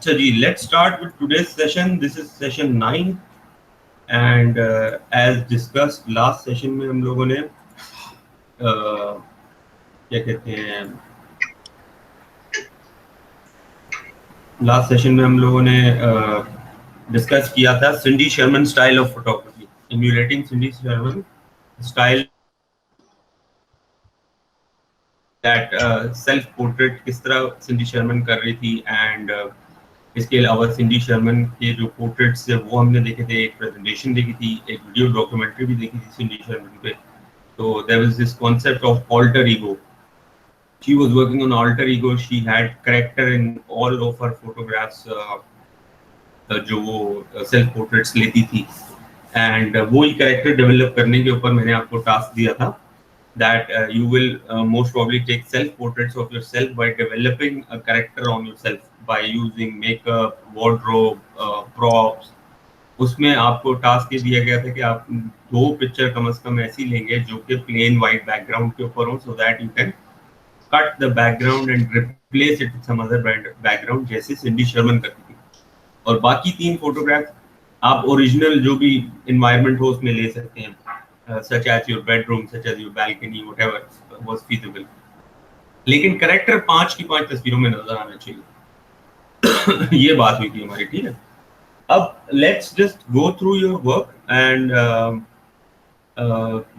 अच्छा जी, let's start with today's session. This is session 9 and as discussed last session में हम लोगों ने क्या कहते हैं, लास्ट सेशन में हम लोगों ने डिस्कस किया था Cindy Sherman style of photography, emulating Cindy Sherman style, that self portrait किस तरह सिंडी शर्मन कर रही थी एंड इसके अलावा सिंडी शर्मन के जो पोर्ट्रेट्स थे वो हमने देखे थे, एक प्रेजेंटेशन देखी थी, एक वीडियो डॉक्यूमेंट्री भी देखी थी सिंडी शर्मन पे. तो there was this concept of alter ego. She was working on alter ego. She had character in all of her photographs जो वो सेल्फ पोर्ट्रेट्स लेती थी एंड वो ही कैरेक्टर डेवलप करने के ऊपर मैंने आपको टास्क दिया था that you will most probably take self portraits of yourself by developing a character on yourself by using makeup, wardrobe, props. उसमें आपको टास्क ये दिया गया था कि आप 2 पिक्चर कम से कम ऐसी लेंगे जो कि प्लेन वाइट बैकग्राउंड के ऊपर हो, so that you can cut the background and replace it with some other background जैसे सिंडी शर्मन करती थी. और बाकी 3 फोटोग्राफ आप ओरिजिनल जो भी environment हो उसमें ले सकते हैं, such as your bedroom, such as your balcony, whatever was feasible. लेकिन करेक्टर 5 की 5 तस्वीरों में नजर आना चाहिए. ये बात हुई थी हमारी, ठीक है. अब let's just go through your work and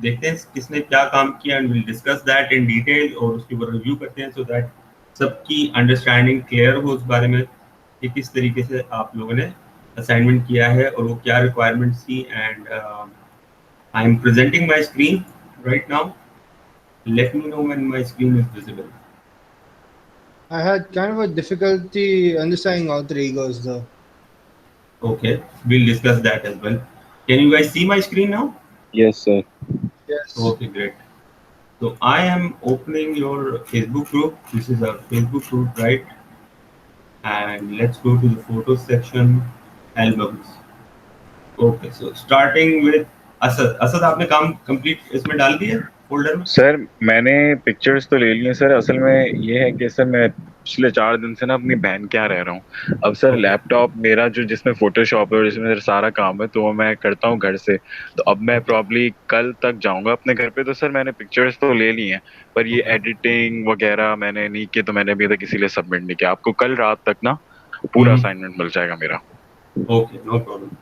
देखते हैं किसने क्या काम किया and we'll discuss that in detail और उसके ऊपर रिव्यू करते हैं so that सबकी अंडरस्टैंडिंग क्लियर हो उस बारे में कि किस तरीके से आप लोगों ने असाइनमेंट किया है और वो क्या रिक्वायरमेंट्स थी. And I am presenting my screen right now. Let me know when my screen is visible. I had kind of a difficulty understanding alter egos though. Okay, we'll discuss that as well. Can you guys see my screen now? Yes, sir. Yes. Okay, great. So I am opening your Facebook group. This is our Facebook group, right? And let's go to the photos section, albums. Okay, so starting with Asad आपने काम complete इसमें डाल दिया folder में? Sir मैंने pictures तो ले लिए सर. असल में ये है कि सर मैं पिछले 4 दिन से ना अपनी बहन के यहाँ रह रहा हूँ. अब सर लैपटॉप मेरा जो जिसमें फोटोशॉप है और जिसमें सर सारा काम है तो वो मैं करता हूँ घर से. तो अब मैं प्रॉब्ली कल तक जाऊँगा अपने घर पे. तो सर मैंने पिक्चर्स तो ले ली हैं पर ये एडिटिंग वगैरह मैंने नहीं की, तो मैंने अभी तक इसीलिए सबमिट नहीं किया. आपको कल रात तक ना पूरा असाइनमेंट मिल जाएगा मेरा. Okay, no problem.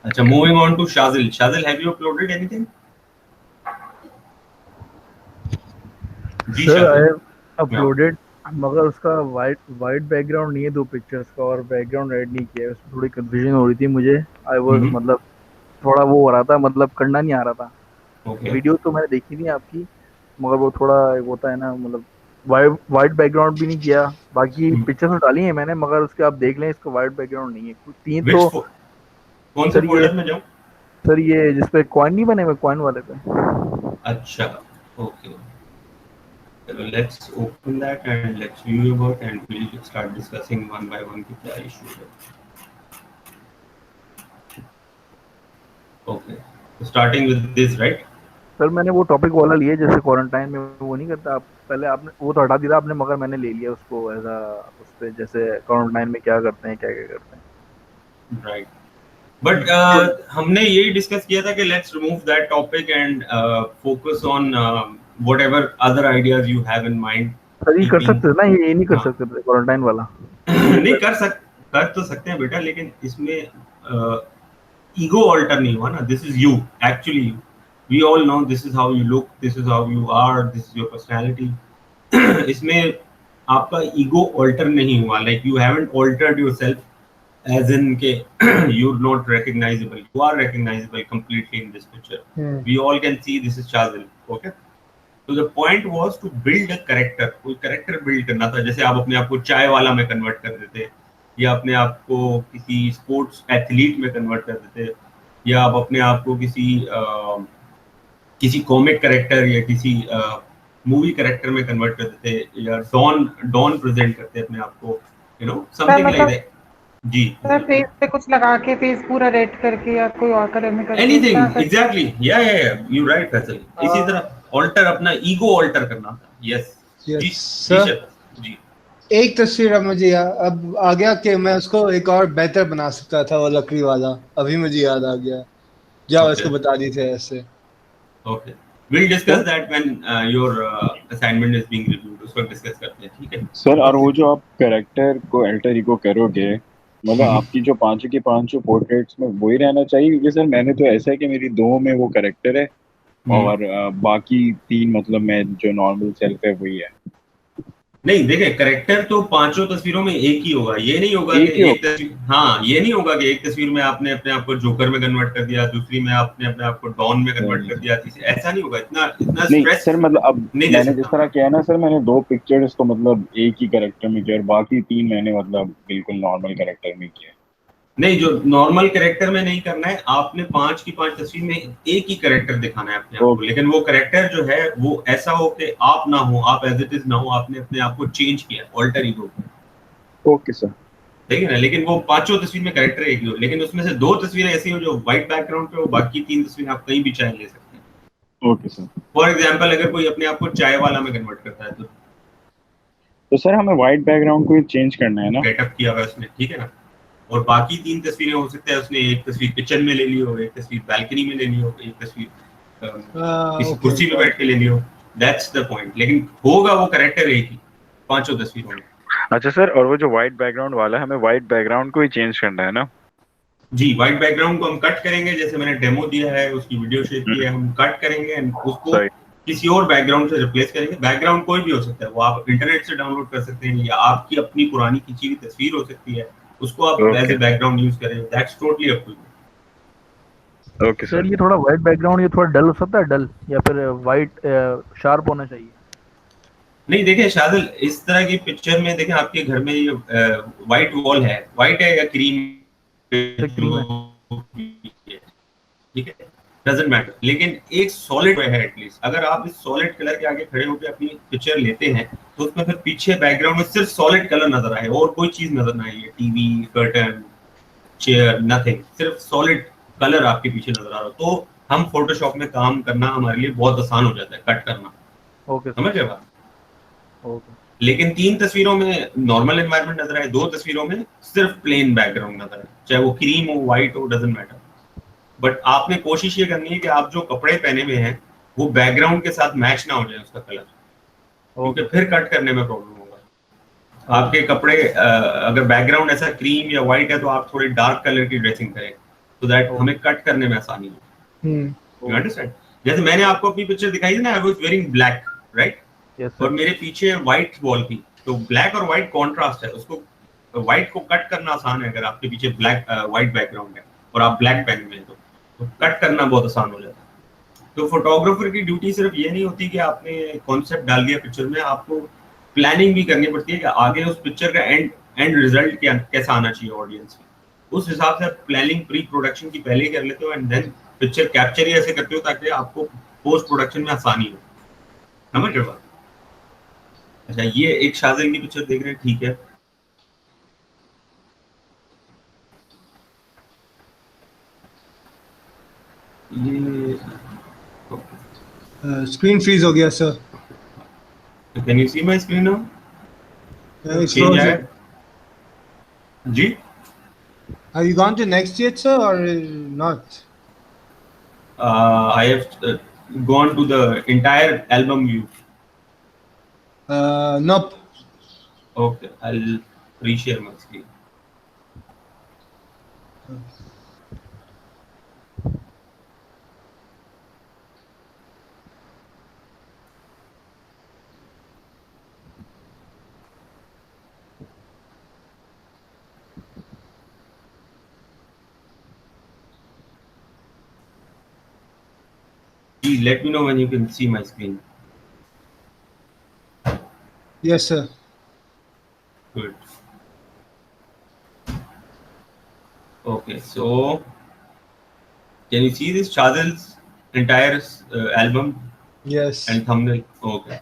अच्छा, moving on to Shajil. Shajil, have you uploaded anything? Sir I have uploaded मगर उसका वाइट बैकग्राउंड नहीं है 2 पिक्चर्स का और बैकग्राउंड ऐड नहीं किया है. उसमें थोड़ी कंफ्यूजन हो रही थी मुझे. आई वाज मतलब थोड़ा वो हो रहा था, मतलब करना नहीं आ रहा था. वीडियो तो मैंने देखी थी आपकी मगर वो थोड़ा होता है ना, मतलब वाइट बैकग्राउंड भी नहीं किया. बाकी पिक्चर्स तो डाली है मैंने मगर उसके आप देख लें इसका वाइट बैकग्राउंड नहीं है. कुछ 3 तो कौन से फोल्डर में जाऊं? सर ये जिस पे कॉइन नहीं बने हुए, कॉइन वाले पे. अच्छा, okay. Let's open that and let's view about and we'll start discussing one by one कि क्या issue है. Okay, so starting with this, right? Sir मैंने वो टॉपिक वाला लिया जैसे क्वारंटाइन में वो नहीं करता आप, पहले आपने वो तो हटा दिया आपने मगर मैंने ले लिया उसको ऐसा उस पे जैसे क्वारंटाइन में क्या करते हैं क्या क्या करते हैं. Right. But हमने यही डिस्कस किया था कि let's remove that topic and focus on whatever other ideas you have in mind. Sir ये कर सकते हैं ना, ये नहीं कर सकते थे क्वारंटाइन वाला? नहीं कर तो सकते हैं बेटा, लेकिन इसमें ईगो ऑल्टर नहीं हुआ ना. This is you, actually you. We all know this is how you look, this is how you are, this is your personality. इसमें आपका ईगो ऑल्टर नहीं हुआ. Like you haven't altered yourself as in के you're not recognizable. You are recognizable completely in this picture. We all can see this is Shazil. Okay, so the point was to build a character. कोई character build करना था. जैसे आप अपने आप को चाय वाला में कन्वर्ट कर देते, या अपने आप को किसी स्पोर्ट्स एथलीट में कन्वर्ट कर देते, या आप अपने आप को किसी कॉमिक कैरेक्टर या किसी मूवी कैरेक्टर में कन्वर्ट कर देते, या डॉन प्रेजेंट करते अपने आप को, you know, something like that. जी सर फेस पे कुछ लगा के फेस पूरा रेड करके या कोई और कलर में करके एनीथिंग. एग्जैक्टली, या यू राइट फैसल. इसी तरह ऑल्टर अपना ईगो ऑल्टर करना था. यस जी सर जी. एक तस्वीर अब मुझे अब आ गया कि मैं उसको एक और बेहतर बना सकता था, वो लकड़ी वाला अभी मुझे याद आ गया, जब Okay. इसको बता दी थे ऐसे। Okay. We'll discuss that when your assignment is being reviewed. उस वक्त डिस्कस करते हैं, ठीक है? सर और वो ओके। जो आप कैरेक्टर को अल्टर ईगो करोगे, मतलब हम्म। आपकी जो पांचों की पांचों पोर्ट्रेट्स में वही रहना चाहिए, क्योंकि सर मैंने तो ऐसा है कि मेरी दो में वो कैरेक्टर है और बाकी तीन मतलब मैं जो नॉर्मल सेल्फ है वही है। नहीं देखे, करेक्टर तो पांचों तस्वीरों में एक ही होगा। ये नहीं होगा एक कि ही एक तस्वीर, हाँ ये नहीं होगा कि एक तस्वीर में आपने अपने आप को जोकर में कन्वर्ट कर दिया, दूसरी में आपने अपने आप को डॉन में कन्वर्ट कर दिया, तीसरी, ऐसा नहीं होगा। इतना इतना नहीं स्ट्रेस सर, मतलब अब नहीं दे मैंने जिस सकता। तरह किया है ना सर, मैंने दो पिक्चर्स तो मतलब एक ही कैरेक्टर में किया और बाकी तीन मैंने मतलब बिल्कुल नॉर्मल कैरेक्टर में किया। नहीं, जो नॉर्मल कैरेक्टर में नहीं करना है, आपने पांच की पांच तस्वीर में एक ही कैरेक्टर दिखाना है अपने आप को, लेकिन वो कैरेक्टर जो है वो ऐसा हो कि आप ना हो, आप एज इट इज ना हो, आपने अपने आप को चेंज किया, ऑल्टर ईगो। Okay sir. ठीक है ना? लेकिन वो पांचों तस्वीर में कैरेक्टर एक ही हो, लेकिन उसमें से दो तस्वीरें ऐसी हो जो व्हाइट बैकग्राउंड पे हो, बाकी तीन तस्वीरें आप कहीं भी चाहे ले सकते हैं। Okay sir. फॉर एग्जाम्पल, अगर कोई अपने आप को चाय वाला में कन्वर्ट करता है तो सर हमें व्हाइट बैकग्राउंड को ही चेंज करना है ना? गेटअप किया हुआ है उसने, ठीक है ना? और बाकी तीन तस्वीरें हो सकता है उसने एक तस्वीर किचन में ले ली हो, एक तस्वीर बालकनी में ले ली हो, एक तस्वीर किसी ओके। कुर्सी पे बैठ के ले ली हो। That's the point. लेकिन होगा वो कैरेक्टर एक ही पांचों तस्वीरों में। अच्छा सर, और वो जो व्हाइट बैकग्राउंड वाला है, हमें व्हाइट बैकग्राउंड को ही चेंज करना है ना? जी, व्हाइट बैकग्राउंड को हम कट करेंगे, जैसे मैंने डेमो दिया है, उसकी वीडियो शेयर की है, हम कट करेंगे एंड उसको सही। किसी और बैकग्राउंड से रिप्लेस करेंगे। बैकग्राउंड कोई भी हो सकता है, वो आप इंटरनेट से डाउनलोड कर सकते हैं या आपकी अपनी पुरानी खींची हुई तस्वीर हो सकती है, उसको आप एज ए बैकग्राउंड यूज करें। That's totally up to you. Okay sir sir. ये थोड़ा वाइट बैकग्राउंड ये थोड़ा डल हो सकता है, डल या फिर वाइट शार्प होना चाहिए? नहीं देखें शादिल, इस तरह की पिक्चर में देखें आपके घर में ये व्हाइट वॉल है, व्हाइट है या क्रीम, ठीक है, डजंट मैटर, लेकिन एक सॉलिड है एटलीस्ट। अगर आप इस सॉलिड कलर के आगे खड़े होकर अपनी पिक्चर लेते हैं तो उसमें फिर पीछे बैकग्राउंड में सिर्फ सॉलिड कलर नजर आए और कोई चीज नजर ना आए, टीवी, कर्टन, चेयर, नथिंग, सिर्फ सॉलिड कलर आपके पीछे नजर आ रहा हो, तो हम फोटोशॉप में काम करना हमारे लिए बहुत आसान हो जाता है, कट करना। ओके समझ रहे बात? ओके। लेकिन तीन तस्वीरों में नॉर्मल एनवायरनमेंट नजर आए, दो तस्वीरों में सिर्फ प्लेन बैकग्राउंड नजर आए, चाहे वो क्रीम हो, व्हाइट हो, डजंट मैटर। बट आपने कोशिश ये करनी है कि आप जो कपड़े पहने हुए हैं वो बैकग्राउंड के साथ मैच ना हो जाए उसका कलर, क्योंकि फिर कट करने में प्रॉब्लम होगा। आपके कपड़े अगर बैकग्राउंड ऐसा क्रीम या व्हाइट है तो आप थोड़ी डार्क कलर की ड्रेसिंग करें, so that हमें कट करने में आसानी हो। You understand? जैसे मैंने आपको अपनी पिक्चर दिखाई थी ना, I was wearing black, right? और मेरे पीछे व्हाइट वॉल थी, तो ब्लैक और व्हाइट कॉन्ट्रास्ट है, उसको व्हाइट को कट करना आसान है अगर आपके पीछे ब्लैक व्हाइट बैकग्राउंड है और आप ब्लैक पहने हुए हैं तो कट करना बहुत आसान हो जाता है। तो फोटोग्राफर की ड्यूटी सिर्फ ये नहीं होती कि आपने कॉन्सेप्ट डाल दिया पिक्चर में, आपको प्लानिंग भी करनी पड़ती है कि आगे उस पिक्चर का एंड रिजल्ट कैसा आना चाहिए ऑडियंस में। उस हिसाब से प्लानिंग प्री प्रोडक्शन की पहले ही कर लेते हो एंड देन पिक्चर कैप्चर ही ऐसे करते हो ताकि आपको पोस्ट प्रोडक्शन में आसानी हो। समझ रहे हो? अच्छा, ये एक शादिल की पिक्चर देख रहे हैं, ठीक है? ये स्क्रीन फ्रीज हो गया sir. Can you see my screen now? It's frozen. जी, Have you gone to next yet, sir, or not? I have gone to the entire album view. Nope. Okay, I'll reshare my screen. Let me know when you can see my screen. Yes, sir. Good. Okay, so can you see this Shadil's entire album Yes. and thumbnail? Okay.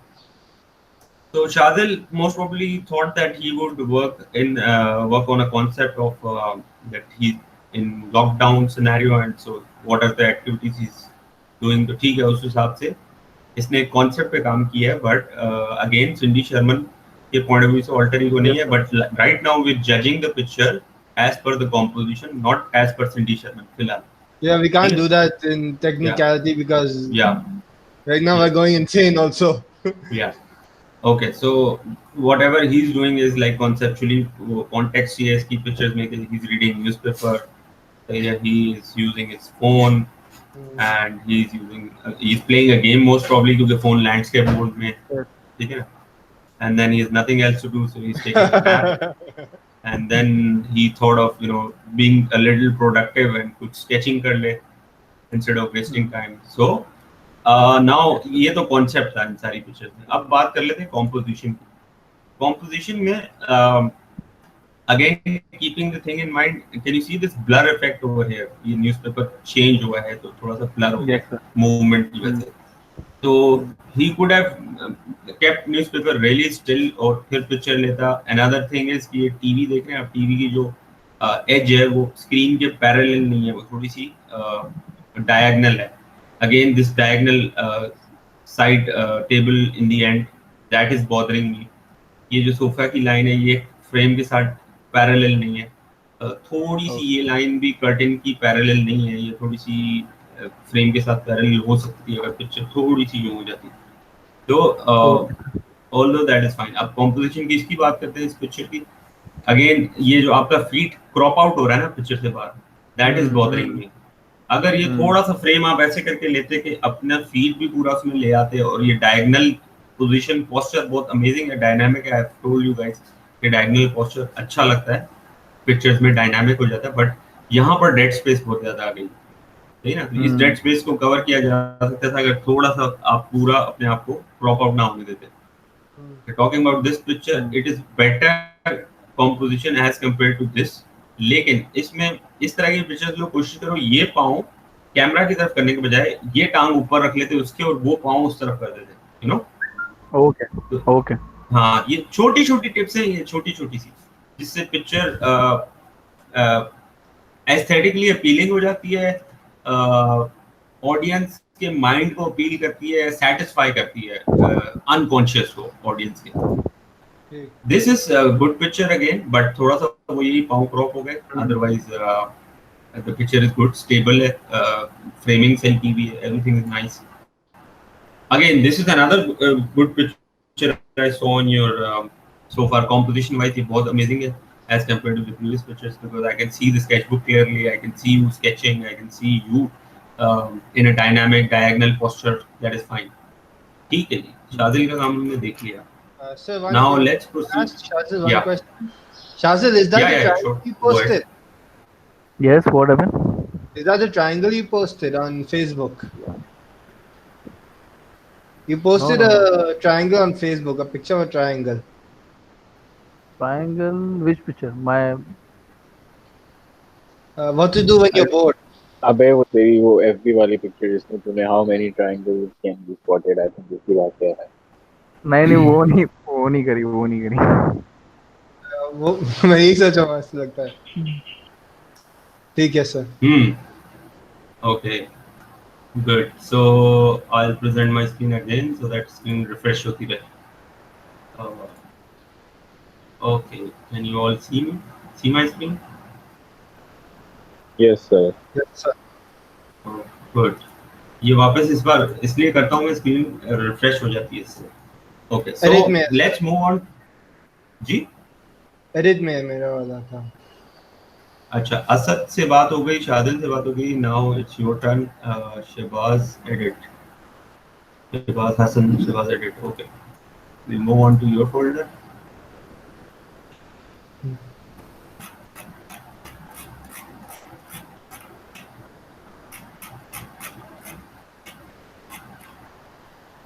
So Shadil most probably thought that he would work on a concept of that he's in lockdown scenario, and so what are the activities he's doing. तो ठीक है, उस हिसाब से इसने एक concept पे काम किया है, बट अगेन सिंडी शर्मन के पॉइंट ऑफ व्यू से alter ego नहीं है, but right now we're judging the picture as per the composition, not as per Cindy Sherman फिलहाल. Yeah, we can't do that in technicality because right now we're going insane also. Yeah. Okay, so whatever he's doing is like conceptually context ही है इसकी pictures में कि he's reading newspaper, he is using his phone and he's playing a game most probably क्योंकि phone landscape mode में, ठीक है ना? And then he has nothing else to do, so he's taking a nap. And then he thought of being a little productive and कुछ sketching कर ले instead of wasting time. So now ये तो concept था इन सारी pictures में. अब बात कर लेते हैं composition की. Composition में again keeping the thing in mind, can you see this blur effect over here? ये newspaper change हुआ है तो थोड़ा सा blur हो गया movement की वजह से. तो he could have kept newspaper really still और फिर picture लेता. Another thing is कि ये TV देख रहे हैं आप, TV की जो edge है वो screen के parallel नहीं है, वो थोड़ी सी diagonal है. Again this diagonal side table in the end, that is bothering me. ये जो सोफा की लाइन है ये फ्रेम के साथ पैरेलल नहीं है. थोड़ी सी ये लाइन भी कर्टन की पैरेलल नहीं है, ये थोड़ी सी फ्रेम के साथ पैरेलल हो सकती है अगर पिक्चर थोड़ी सी यूं हो जाती. तो ऑल्दो दैट इज फाइन. अब कॉम्पोजिशन की इसकी बात करते हैं इस पिक्चर की. अगेन ये जो आपका फीट क्रॉप आउट हो रहा है ना पिक्चर से बाहर, दैट इज बॉदरिंग मी. अगर ये थोड़ा सा फ्रेम आप ऐसे करके लेते कि अपना फीट भी पूरा उसमें ले आते और ये डायगोनल पोजीशन पोस्चर बहुत अमेजिंग है, डायनामिक है. I have told you guys कि डायगोनल पोस्चर अच्छा लगता है, पिक्चर्स में डायनामिक हो जाता है. बट यहाँ पर डेड स्पेस बहुत ज्यादा आ गई, ठीक है ना? इस डेड स्पेस को कवर किया जा सकता था अगर थोड़ा सा आप पूरा अपने आप को क्रॉप आउट ना होने देते. Talking about this picture, it is better composition as compared to this. लेकिन इसमें इस तरह की पिक्चर्स लो कोशिश करो ये पाँव कैमरा की तरफ करने के बजाय ये टांग ऊपर रख लेते उसके और वो पाँव उस तरफ कर देते, यू नो. ओके. हाँ, ये छोटी छोटी टिप्स हैं, ये छोटी छोटी सी, जिससे पिक्चर एस्थेटिकली अपीलिंग हो जाती है, ऑडियंस के माइंड को अपील करती है, सेटिस्फाई करती है अनकॉन्शियस को ऑडियंस के. This is good picture again, but थोड़ा सा वो यही पाँव क्रॉप हो गए. Otherwise the picture is good, stable है, फ्रेमिंग सही की हुई है, everything is nice. Again, this is another good picture I saw on your so far composition wise. ये बहुत amazing है as compared to the previous pictures because I can see the sketchbook clearly. I can see you sketching. I can see you in a dynamic diagonal posture. That is fine. ठीक है जी, शाजिल का काम हमने देख लिया. Sir, now let's proceed. Shazil, one question. Shazil, is that the triangle you posted? Yes, what happened? Is that the triangle you posted on Facebook? You posted a triangle on Facebook, a picture of a triangle. Triangle? Which picture? My. What to do when you're bored? अबे वो तेरी वो FB वाली picture जिसमें तूने how many triangles can be spotted, I think इसकी बात कर रहा है. नहीं वो नहीं करी. वो मैं यही सोचा मुझे लगता है. ठीक है sir. Okay. Good. So I'll present my screen again so that screen refresh होती रहे. Okay. Can you all see me? See my screen? Yes sir. Yes sir. Good. ये वापस इस बार इसलिए करता हूँ मैं, स्क्रीन रिफ्रेश हो जाती है इससे. Okay. So let's move on. Ji. Edit में मेरा वाला था. अच्छा, असद से बात हो गई, शादिल से बात हो गई. Now it's your turn. Shahbaz edit, Shahbaz Hasan, Shahbaz edit. Okay, we'll move on to your folder.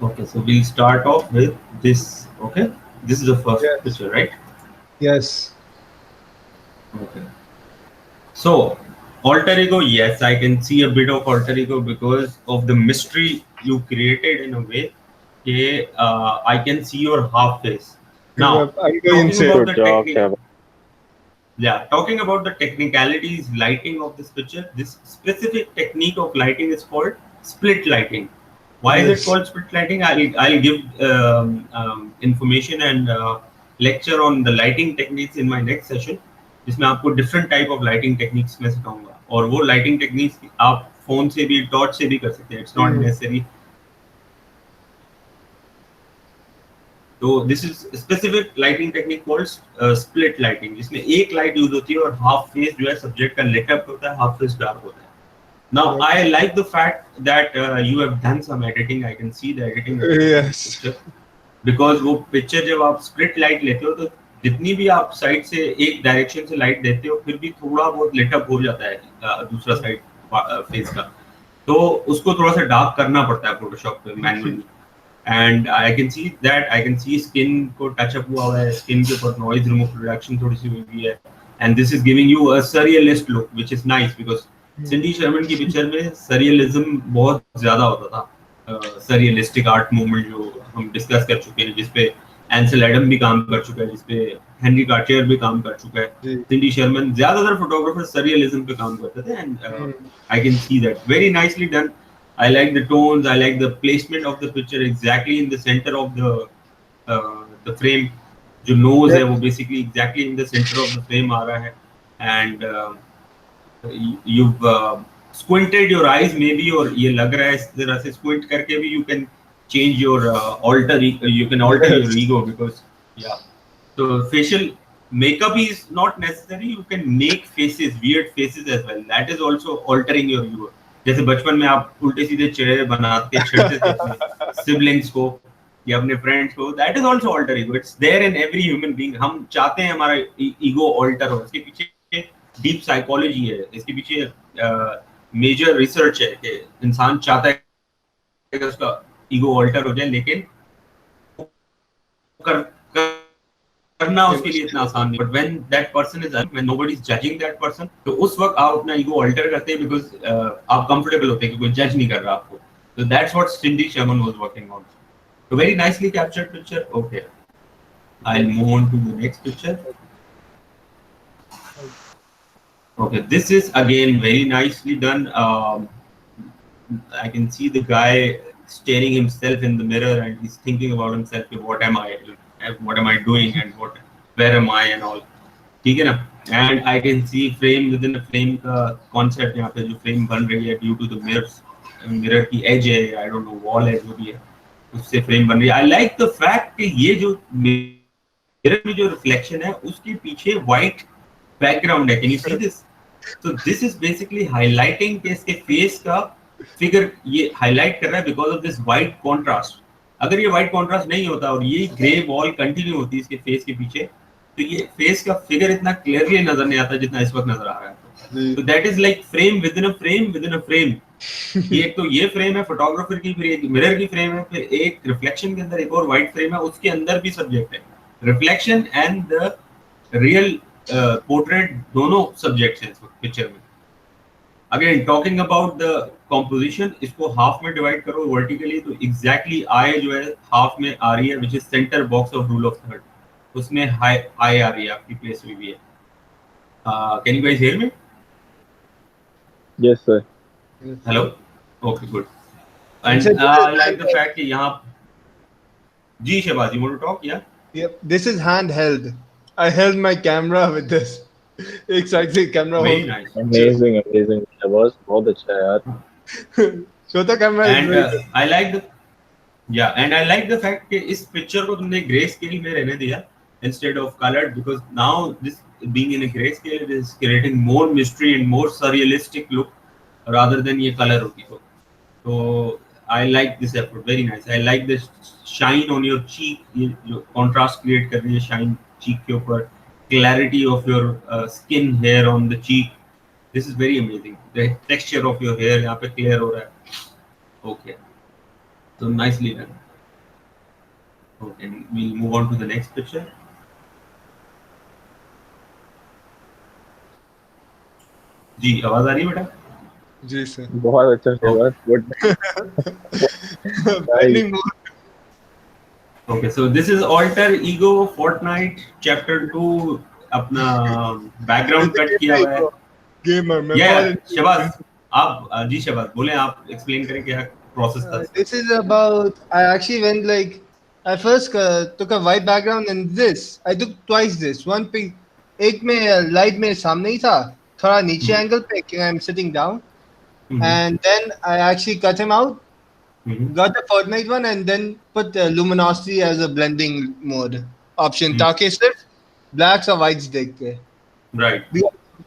Okay, so we'll start off with this. Okay, this is the first picture, right? Yes. Okay. So, alter ego, yes, I can see a bit of alter ego because of the mystery you created in a way. I can see your half face. Now, talking about the technicalities, lighting of this picture, this specific technique of lighting is called split lighting. Why is it called split lighting? I'll give information and lecture on the lighting techniques in my next session, जिसमें आपको different type of lighting techniques में सिखाऊंगा, और वो lighting techniques आप phone से भी torch से भी कर सकते हैं. It's not necessary. तो this is a specific lighting technique called split lighting, जिसमें एक लाइट यूज होती है और हाफ फेस जो है सब्जेक्ट का लिट अप होता है, हाफ फेस डार्क होता है. Now I like the fact that you have done some editing. I can see the editing. Yes. Because वो पिक्चर जब आप स्प्लिट लाइट लेते हो तो जितनी भी आप साइड से एक डायरेक्शन से लाइट देते हो फिर भी थोड़ा बहुत लिट अप हो जाता है दूसरा साइड फेस का, तो उसको थोड़ा सा डार्क करना पड़ता है फोटोशॉप पे manually. And I can see skin को टच अप हुआ है, स्किन के ऊपर नॉइज रिडक्शन थोड़ी सी हुई है, and this is giving you a surrealist look which is nice, because Cindy Sherman की पिक्चर में सरियलिज्म बहुत ज्यादा होता था. सरियलिस्टिक आर्ट मूवमेंट जो हम डिस्कस कर चुके हैं, जिसपे एंसेल एडम भी काम कर चुका है, जिसपे हेनरी कार्टियर भी काम कर चुका है. सिंडी शर्मन ज्यादातर फोटोग्राफर सरियलिज्म पे काम करते थे, and I can see that very nicely done. I like the tones, I like the placement of the picture exactly in the center of the frame. जो nose है वो basically exactly in the center of the frame आ रहा है, and you've squinted your eyes maybe, और ये लग रहा है इस तरह से squint करके भी you can change your alter your ego, because yeah, so facial makeup is not necessary. You can make faces, weird faces as well. That is also altering your ego. जैसे बचपन में आप उल्टे सीधे चेहरे बनाते छेड़ते थे सिबलिंग्स को या अपने फ्रेंड्स को, that is also alter ego. It's there in every human being. हम चाहते हैं हमारा ईगो ऑल्टर हो. इसके पीछे डीप साइकोलॉजी है, इसके पीछे मेजर रिसर्च है कि इंसान चाहता है कि उसका ईगो ऑल्टर हो जाए, लेकिन करना उसके लिए इतना आसान नहीं. But when that person is, when nobody is judging that person, तो उस वक्त आप अपना ईगो अल्टर करते हैं, बिकॉज़ आप कंफर्टेबल होते हैं कि कोई जज नहीं कर रहा आपको. So that's what Cindy Sherman was working on. So very nicely captured picture. Okay, I'll move on to the next picture. Okay, this is again very nicely done. I can see the guy staring himself in the mirror and he's thinking about himself. What am I doing, and where am I and all. ठीक है ना. And I can see frame within a frame का concept यहाँ पे जो frame बन रही है due to the mirror की edge है, I don't know, wall है जो भी है, उससे frame बन रही है. I like the fact कि ये जो mirror में जो reflection है उसके पीछे white background है. Can you see this? So this is basically highlighting कि इसके face का figure ये highlight कर रहा है because of this white contrast. अगर ये व्हाइट कॉन्ट्रास्ट नहीं होता और ये ग्रे वॉल कंटिन्यू होती है इसके फेस के पीछे, तो ये फेस का फिगर इतना क्लियरली नजर नहीं आता जितना इस वक्त नजर आ रहा है. तो that is like frame with in a frame with in a frame. एक तो ये फ्रेम है फोटोग्राफर की, फिर एक मिरर की फ्रेम है, फिर एक रिफ्लेक्शन के अंदर एक और व्हाइट फ्रेम है, उसके अंदर भी सब्जेक्ट है. Reflection and the real portrait दोनों सब्जेक्ट्स हैं इस वक्त पिक्चर में. Again talking about the composition, इसको हाफ में डिवाइड करो वर्टिकली, तो एग्जैक्टली आई जो है हाफ में आ रही है, which is centre box of rule of third. उसमें हाई आ रही है आपकी प्लेस हुई भी है. Can you guys hear me? Yes sir. Hello. Okay good. And I like the fact कि यहाँ जी Shahbaz, you want to talk? Yeah. Yep, this is handheld. I held my camera with this. एक side से camera Very nice. Amazing Shahbaz, बहुत अच्छा है यार. छोटा camera. And I like the and I like the fact कि इस पिक्चर को तुमने ग्रे स्केल में रहने दिया instead of colored, because now this being in a gray scale it is creating more mystery and more surrealistic look rather than ये color होती तो. So I like this effort, very nice. I like the shine on your cheek, ये जो contrast create कर रही है shine cheek के ऊपर, clarity of your skin hair on the cheek. This is very amazing. The texture of your hair यहाँ पे clear हो रहा है. Okay, so nicely done. Okay, we'll move on to the next picture. जी आवाज आ रही है बेटा? जी सर. बहुत अच्छा Shahbaz, good. Okay, so this is Alter Ego Fortnite Chapter 2. अपना बैकग्राउंड कट किया हुआ है. गेमर में. शहबाज आप जी शहबाज बोले, आप एक्सप्लेन करें क्या प्रोसेस था. This is about, I actually went like, I first took a white background and this. I took twice this. One pic, एक में light में सामने ही था, थोड़ा नीचे angle पे, कि I'm sitting down, and then I actually cut him out, got the Fortnite one, and then put luminosity as a blending mode option, ताकि सिर्फ blacks और whites दिख के. Right.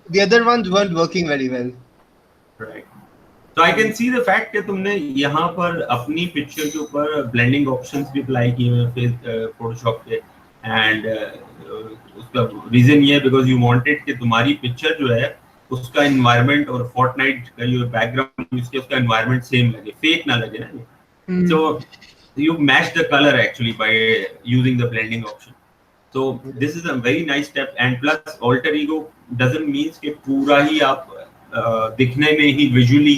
The other ones weren't working very well. Right. So I can see the fact कि तुमने यहाँ पर अपनी पिक्चर के ऊपर ब्लेंडिंग ऑप्शंस भी अप्लाई किए हैं फोटोशॉप पे, एंड उसका रीजन ये है बिकॉज यू वांटेड कि तुम्हारी पिक्चर जो है उसका एनवायरनमेंट और फोर्टनाइट का जो बैकग्राउंड यूज किया उसका एनवायरनमेंट सेम लगे, फेक ना लगे ना. सो you match the color actually by using the blending option. So this is a very nice step, and plus alter ego doesn't means कि पूरा ही आप दिखने में ही visually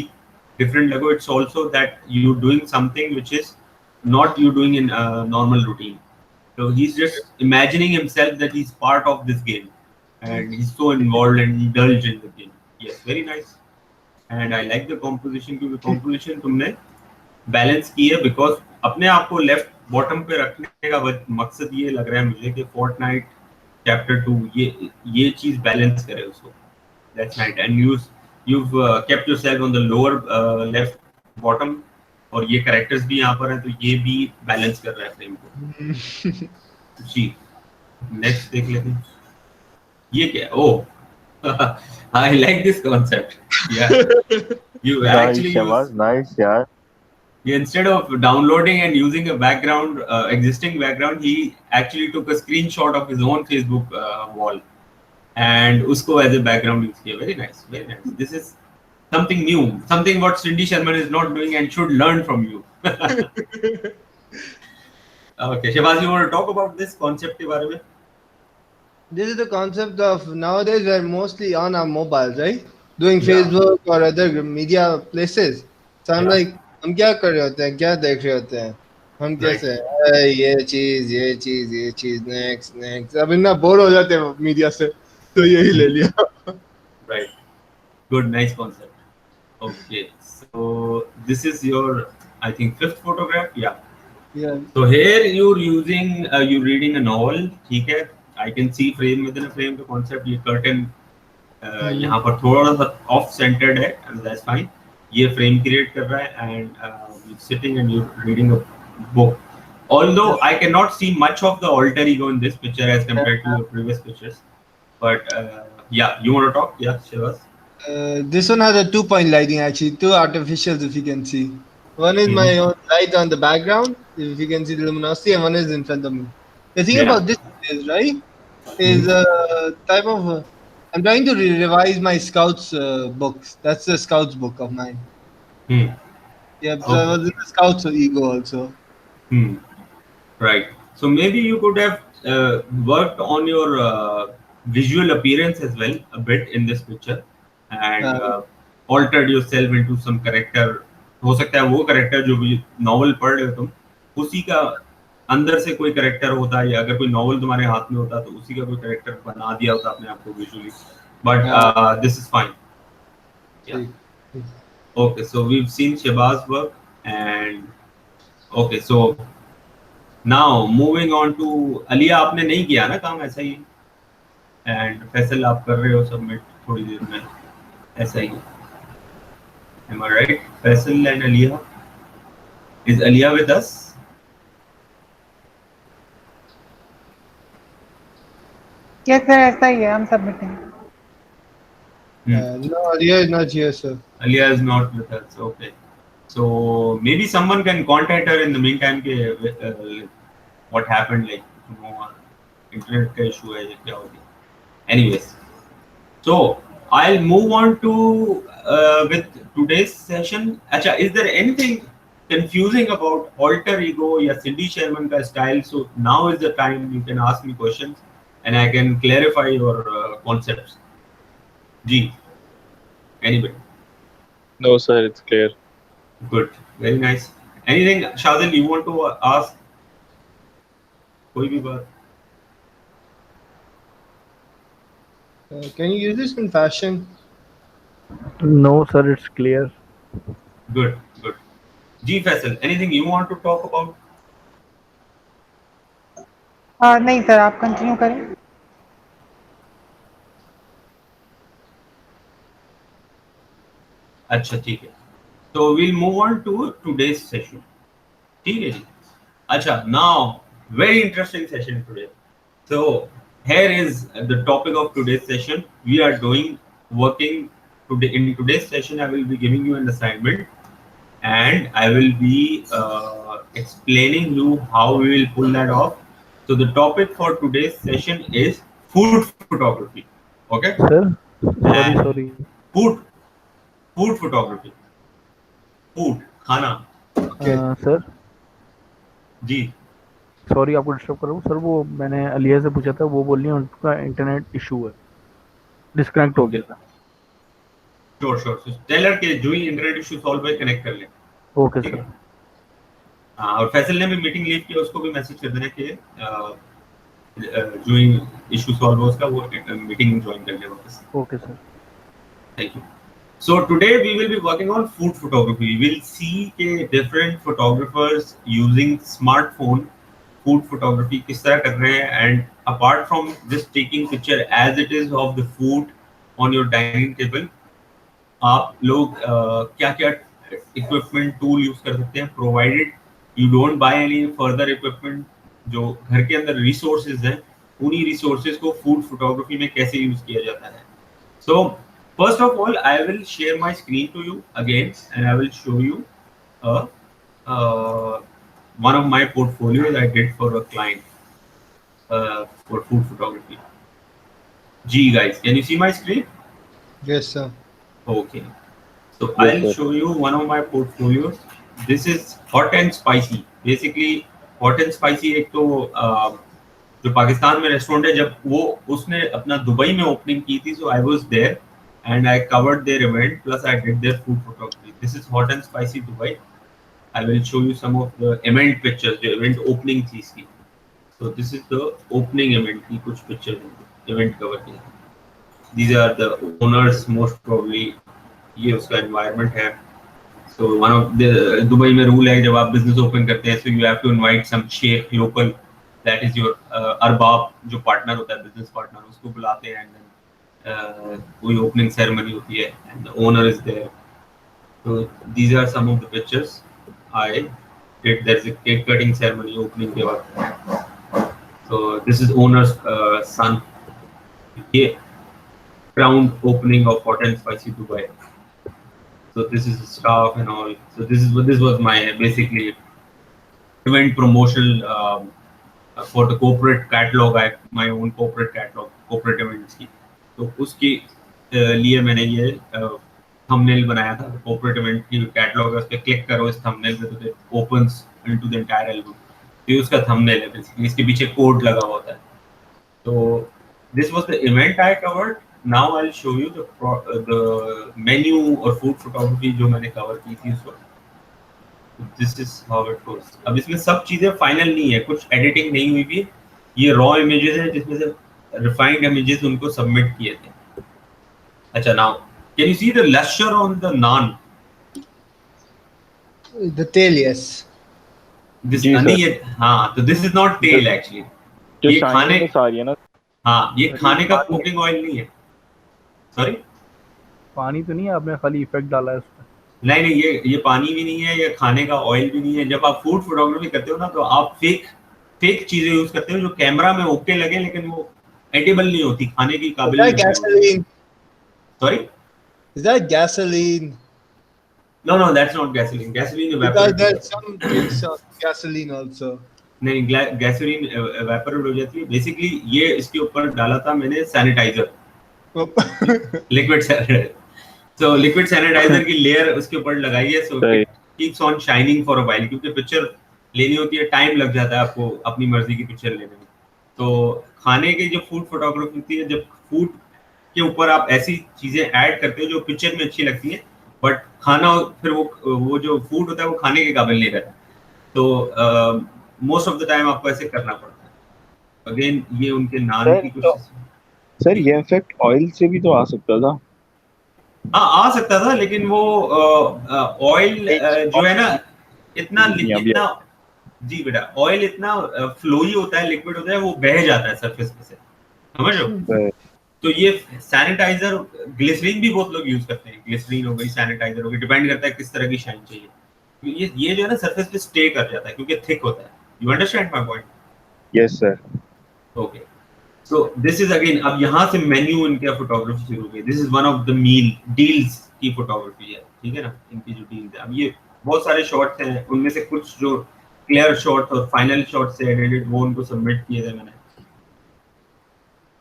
different लगो. It's also that you're doing something which is not you doing in normal routine. So he's just imagining himself that he's part of this game and he's so involved and indulged in the game. Yes, very nice. And I like the composition, क्योंकि composition तुमने balance की है, because अपने आप को left bottom पे रखने का मकसद ये लग रहा है मुझे कि फोर्टनाइट चैप्टर 2 ये चीज बैलेंस करे उसको. That's night. And you've kept yourself on the lower left bottom, और ये कैरेक्टर्स भी यहाँ पर हैं तो ये भी बैलेंस कर रहा है फ्रेम को. जी नेक्स्ट देख लेते हैं. ये क्या? ओह आई लाइक दिस कॉन्सेप्ट. या यू एक्चुअली nice यार. Instead of downloading and using a background, existing background, he actually took a screenshot of his own Facebook wall and usko as a background use kiya. Very nice, very nice. This is something new, something what Cindy Sherman is not doing and should learn from you. Okay, Shehbaz, you want to talk about this concept ke bare mein? This is the concept of nowadays we're mostly on our mobiles, right? Doing Facebook or other media places. So I'm like, हम क्या कर रहे होते हैं, क्या देख रहे होते हैं, हम कैसे ये चीज नेक्स्ट. अब इतना बोर हो जाते हैं मीडिया से, तो यही ले लिया. Right. Good, nice concept. Okay, so this is your, I think, 5th photograph. Yeah. So here you're reading a novel. ठीक है. I can see frame within a frame the concept. ये curtain यहाँ पर थोड़ा सा off centered है, and that's fine. ये frame create कर रहा है, and you're sitting and you're reading a book. Although I cannot see much of the alter ego in this picture as compared to the previous pictures, but yeah, you want to talk? Yeah, Shehbaz. This one has a 2-point lighting actually, 2 artificials if you can see. One is my own light on the background, if you can see the luminosity, and one is in front of me. The thing about this is, right, is a type of I'm trying to revise my Scouts books. That's the Scouts book of mine. Yeah, so I was in the Scouts ego also. Right. So maybe you could have worked on your visual appearance as well a bit in this picture, and altered yourself into some character. हो सकता है वो character जो भी novel पढ़ रहे हो तुम, उसी का अंदर से कोई कैरेक्टर होता है, या अगर कोई नॉवल तुम्हारे हाथ में होता तो उसी का कोई कैरेक्टर बना दिया होता अपने आप को visually. But this is fine. Okay, so we have seen Shehbaz work, and okay, so now moving on to Aliya. आपने नहीं किया ना काम ऐसा ही, एंड फैसल आप कर रहे हो सबमिट थोड़ी देर में ऐसा ही. Am I right? Faisal and Aliya. Is Aliya with us? Yes sir, ऐसा ही है, हम submitting. No, Aliya is not here, sir. Aliya is not with us. Okay. So maybe someone can contact her in the meantime. What happened? Like, internet का issue है या क्या हो गया? Anyways, so I'll move on to with today's session. Acha, is there anything confusing about alter ego या Cindy Sherman का style? So now is the time you can ask me questions and I can clarify your concepts. G, anybody? No sir, it's clear. Good, very nice. Anything, Shadil, you want to ask? कोई भी बात? Can you use this in fashion? No sir, it's clear. Good, good. G, Faisal, anything you want to talk about? नहीं sir, आप continue करें। अच्छा ठीक है, तो will move on to today's session. ठीक है जी। अच्छा, now very interesting session today. So here is the topic of today's session. We are doing working today. In today's session, I will be giving you an assignment, and I will be explaining you how we will pull that off. So the topic for today's session is food photography. Okay, sir sorry and sorry food food photography. Food, खाना। Okay. Sir जी। Sorry आपको disturb कर रहा हूँ sir, वो मैंने अलिया से पूछा था, वो बोल रही है उनका इंटरनेट इशू है, डिस्कनेक्ट हो Okay. गया था। Sure, sure. So tell her कि जो ही इंटरनेट इशू सॉल्व है कनेक्ट कर ले। ओके ठीक सर। है। हाँ, और फैसल ने भी मीटिंग लीव किया, उसको भी मैसेज कर देना कि जो इशू सॉल्व हो उसका वो मीटिंग ज्वाइन कर ले वापस। Okay sir. Thank you. So today we will be working on food photography. We will see के different photographers using smartphone food photography किस तरह कर रहे हैं, and apart from just taking picture as it is of the food on your dining table, आप लोग क्या क्या इक्विपमेंट टूल यूज कर सकते हैं, provided you don't by any further equipment. जो घर के अंदर रिसोर्सेज हैं, उन्हीं रिसोर्सेज को फूड फोटोग्राफी में कैसे यूज किया जाता है। So first of all I will share my screen to you again, and I will show you one of my portfolios I did for a client for food photography. Gee guys, can you see my screen? Yes, sir. Okay. So Yes, I'll sir. show you one of my portfolios. This is hot and spicy. Basically, hot and spicy एक तो जो पाकिस्तान में restaurant है, जब वो उसने अपना Dubai में ओपनिंग की थी, so I was there and I covered their event plus I did their food photography. This is hot and spicy Dubai. I will show you some of the event pictures, जो event opening थी इसकी. So this is the opening event की कुछ pictures event cover की. These are the owners most probably. ये उसका environment है। So one of the Dubai में रूल है, जब आप बिजनेस ओपन करते हैं, so you have to invite some sheikh local, that is your अरबाब, जो पार्टनर होता है, बिजनेस पार्टनर, उसको बुलाते हैं, एंड देन कोई ओपनिंग सेरेमनी होती है and the owner is there. So these are some of the pictures I did. There is a cake cutting ceremony opening के बाद। सो दिस इज ओनर्स सन। ये ground opening of hot and spicy Dubai. So this is the staff and all. So this was my basically event promotional for the corporate catalog. I have my own corporate catalog, corporate events की। तो उसके लिए मैंने ये thumbnail बनाया था। corporate event की catalog है, उस पे क्लिक करो इस थंबनेल पे तो it opens into the entire album। ये उसका थंबनेल है basically, इसके पीछे कोड लगा होता है। तो this was the event I covered. Now I'll show you the menu और food photography जो मैंने cover की थी उस वक्त। This is how it goes. अब इसमें सब चीजें फाइनल नहीं है, कुछ एडिटिंग नहीं हुई भी, ये रॉ इमेजेस हैं जिसमें से रिफाइंड इमेजेस उनको सबमिट किए थे। अच्छा, now can you see the lustre on the naan? The tail, yes. This जी, नहीं sir. ये, हाँ, तो this is not tail actually. जो ये खाने, शाइनिंग आ रही है ना, हाँ, ये खाने का कुकिंग ऑयल नहीं है। सॉरी, पानी तो नहीं है, आपने खाली इफेक्ट डाला है उसमें। नहीं नहीं, ये पानी भी नहीं है, ये खाने का ऑयल भी नहीं है। जब आप फूड फोटोग्राफी करते हो ना, तो आप फेक चीजें यूज करते हो जो कैमरा में ओके लगे, लेकिन वो एडिबल नहीं होती, खाने की काबिल Is that नहीं होती। gasoline? Sorry, Is that gasoline? no, that's not gasoline. Gasoline Because evaporate there's some drinks of gasoline also. नहीं, गैसोलीन evaporate हो जाती है। बेसिकली ये इसके ऊपर डाला था मैंने sanitizer, liquid sanitizer. So liquid sanitizer की लेयर उसके ऊपर लगाई है, so it keeps on shining for a while, क्योंकि पिक्चर लेनी होती है, टाइम लग जाता है आपको अपनी मर्जी की पिक्चर लेने में। तो खाने की जो फूड फोटोग्राफी होती है, जब फूड के ऊपर आप ऐसी चीजें ऐड करते हो जो पिक्चर में अच्छी लगती हैं, बट खाना फिर वो जो फूड होता है वो खाने के काबिल नहीं रहता। तो मोस्ट ऑफ द टाइम आपको ऐसे करना पड़ता है। अगेन ये उनके नान की कुछ, सर ये इफेक्ट ऑयल से भी तो आ सकता था। हाँ, आ सकता था, लेकिन वो ऑयल जो है ना, इतना जी बेटा, ऑयल इतना फ्लोई होता है, लिक्विड होता है, वो बह जाता है सरफेस पे से, समझ लो। तो ये सैनिटाइजर, ग्लिसरीन भी बहुत लोग यूज करते हैं, ग्लिसरीन हो गई, सैनिटाइजर हो गई, डिपेंड करता है किस तरह की शाइन चाहिए। तो ये जो है ना सरफेस पे स्टे कर जाता है क्योंकि थिक होता है। You understand my point? Yes sir. Okay, so this is again, अब यहाँ से मेन्यू इनका फोटोग्राफी शुरू हो गई। This is one of the meal deals की फोटोग्राफी है, ठीक है ना, इनकी जो डील्स है। अब ये बहुत सारे शॉट्स हैं, उनमें से कुछ जो क्लियर शॉट्स और फाइनल शॉट्स से एडिटेड वो उनको सबमिट किए थे मैंने।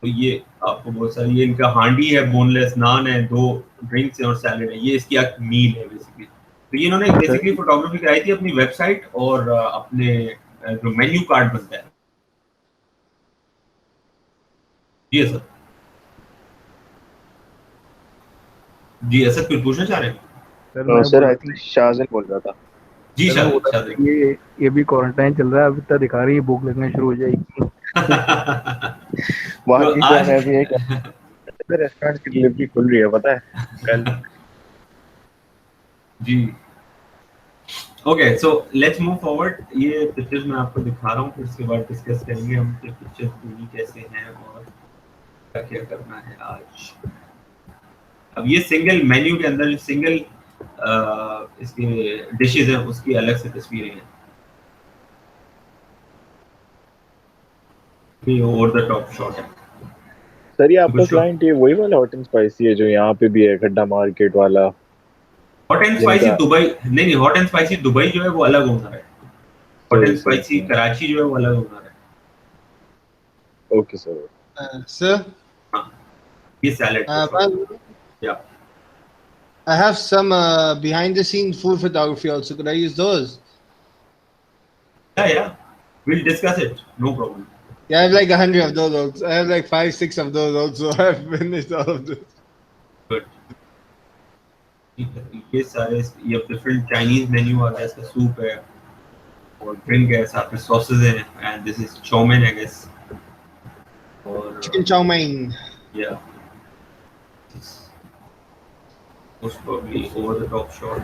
तो ये आपको बहुत सारी, ये इनका हांडी है, बोनलेस नान है, 2 ड्रिंक्स हैं और सैलेड है। ये इसकी एक मील है बेसिकली। तो ये इन्होंने बेसिकली फोटोग्राफी कराई थी अपनी वेबसाइट और अपने जो मेन्यू कार्ड बनता है। जी सर, जी सर, कुछ पूछना चाह रहे हैं? सर आई थिंक शाहजन बोल रहा था। जी सर, ये भी क्वारंटाइन चल रहा है, अभी तक दिखा रही है, भूख लगना शुरू हो जाएगी। वहाँ तो की आज है भी एक रेस्टोरेंट की डिलीवरी खुल रही है, पता है कल। जी okay, so let's move forward. ये पिक्चर्स मैं आपको दिखा रहा हूँ, फिर उसके बाद डिस्कस करेंगे हम कि पिक्चर्स पूरी कैसे हैं और क्या क्या करना है आज। अब ये सिंगल मेन्यू के अंदर जो सिंगल इसके डिशेस हैं उसकी अलग से तस्वीरें हैं। ये ओवर द टॉप शॉट है। सर ये आपका क्लाइंट ये वही वाला हॉट एंड स्पाइसी है जो यहाँ पे भी है, खड्डा मार्केट वाला? हॉट एंड स्पाइसी दुबई नहीं, हॉट एंड स्पाइसी दुबई जो है वो अलग ओनर है। हॉट एंड स्पाइसी कराची जो है वो अलग ओनर है। Okay sir. सर, ये salad, yeah. I have some behind the scenes food photography also. Could I use those? Yeah, we'll discuss it, no problem. Yeah, I have like 100 of those also. I have like 5-6 of those also. I've finished all of this. Good. ये सारे, ये different Chinese menu आ रहा है, इसका soup है और drink है, साथ में सॉसेस हैं, and this is chow mein I guess, और Chicken chow mein. yeah, most probably over the top shot.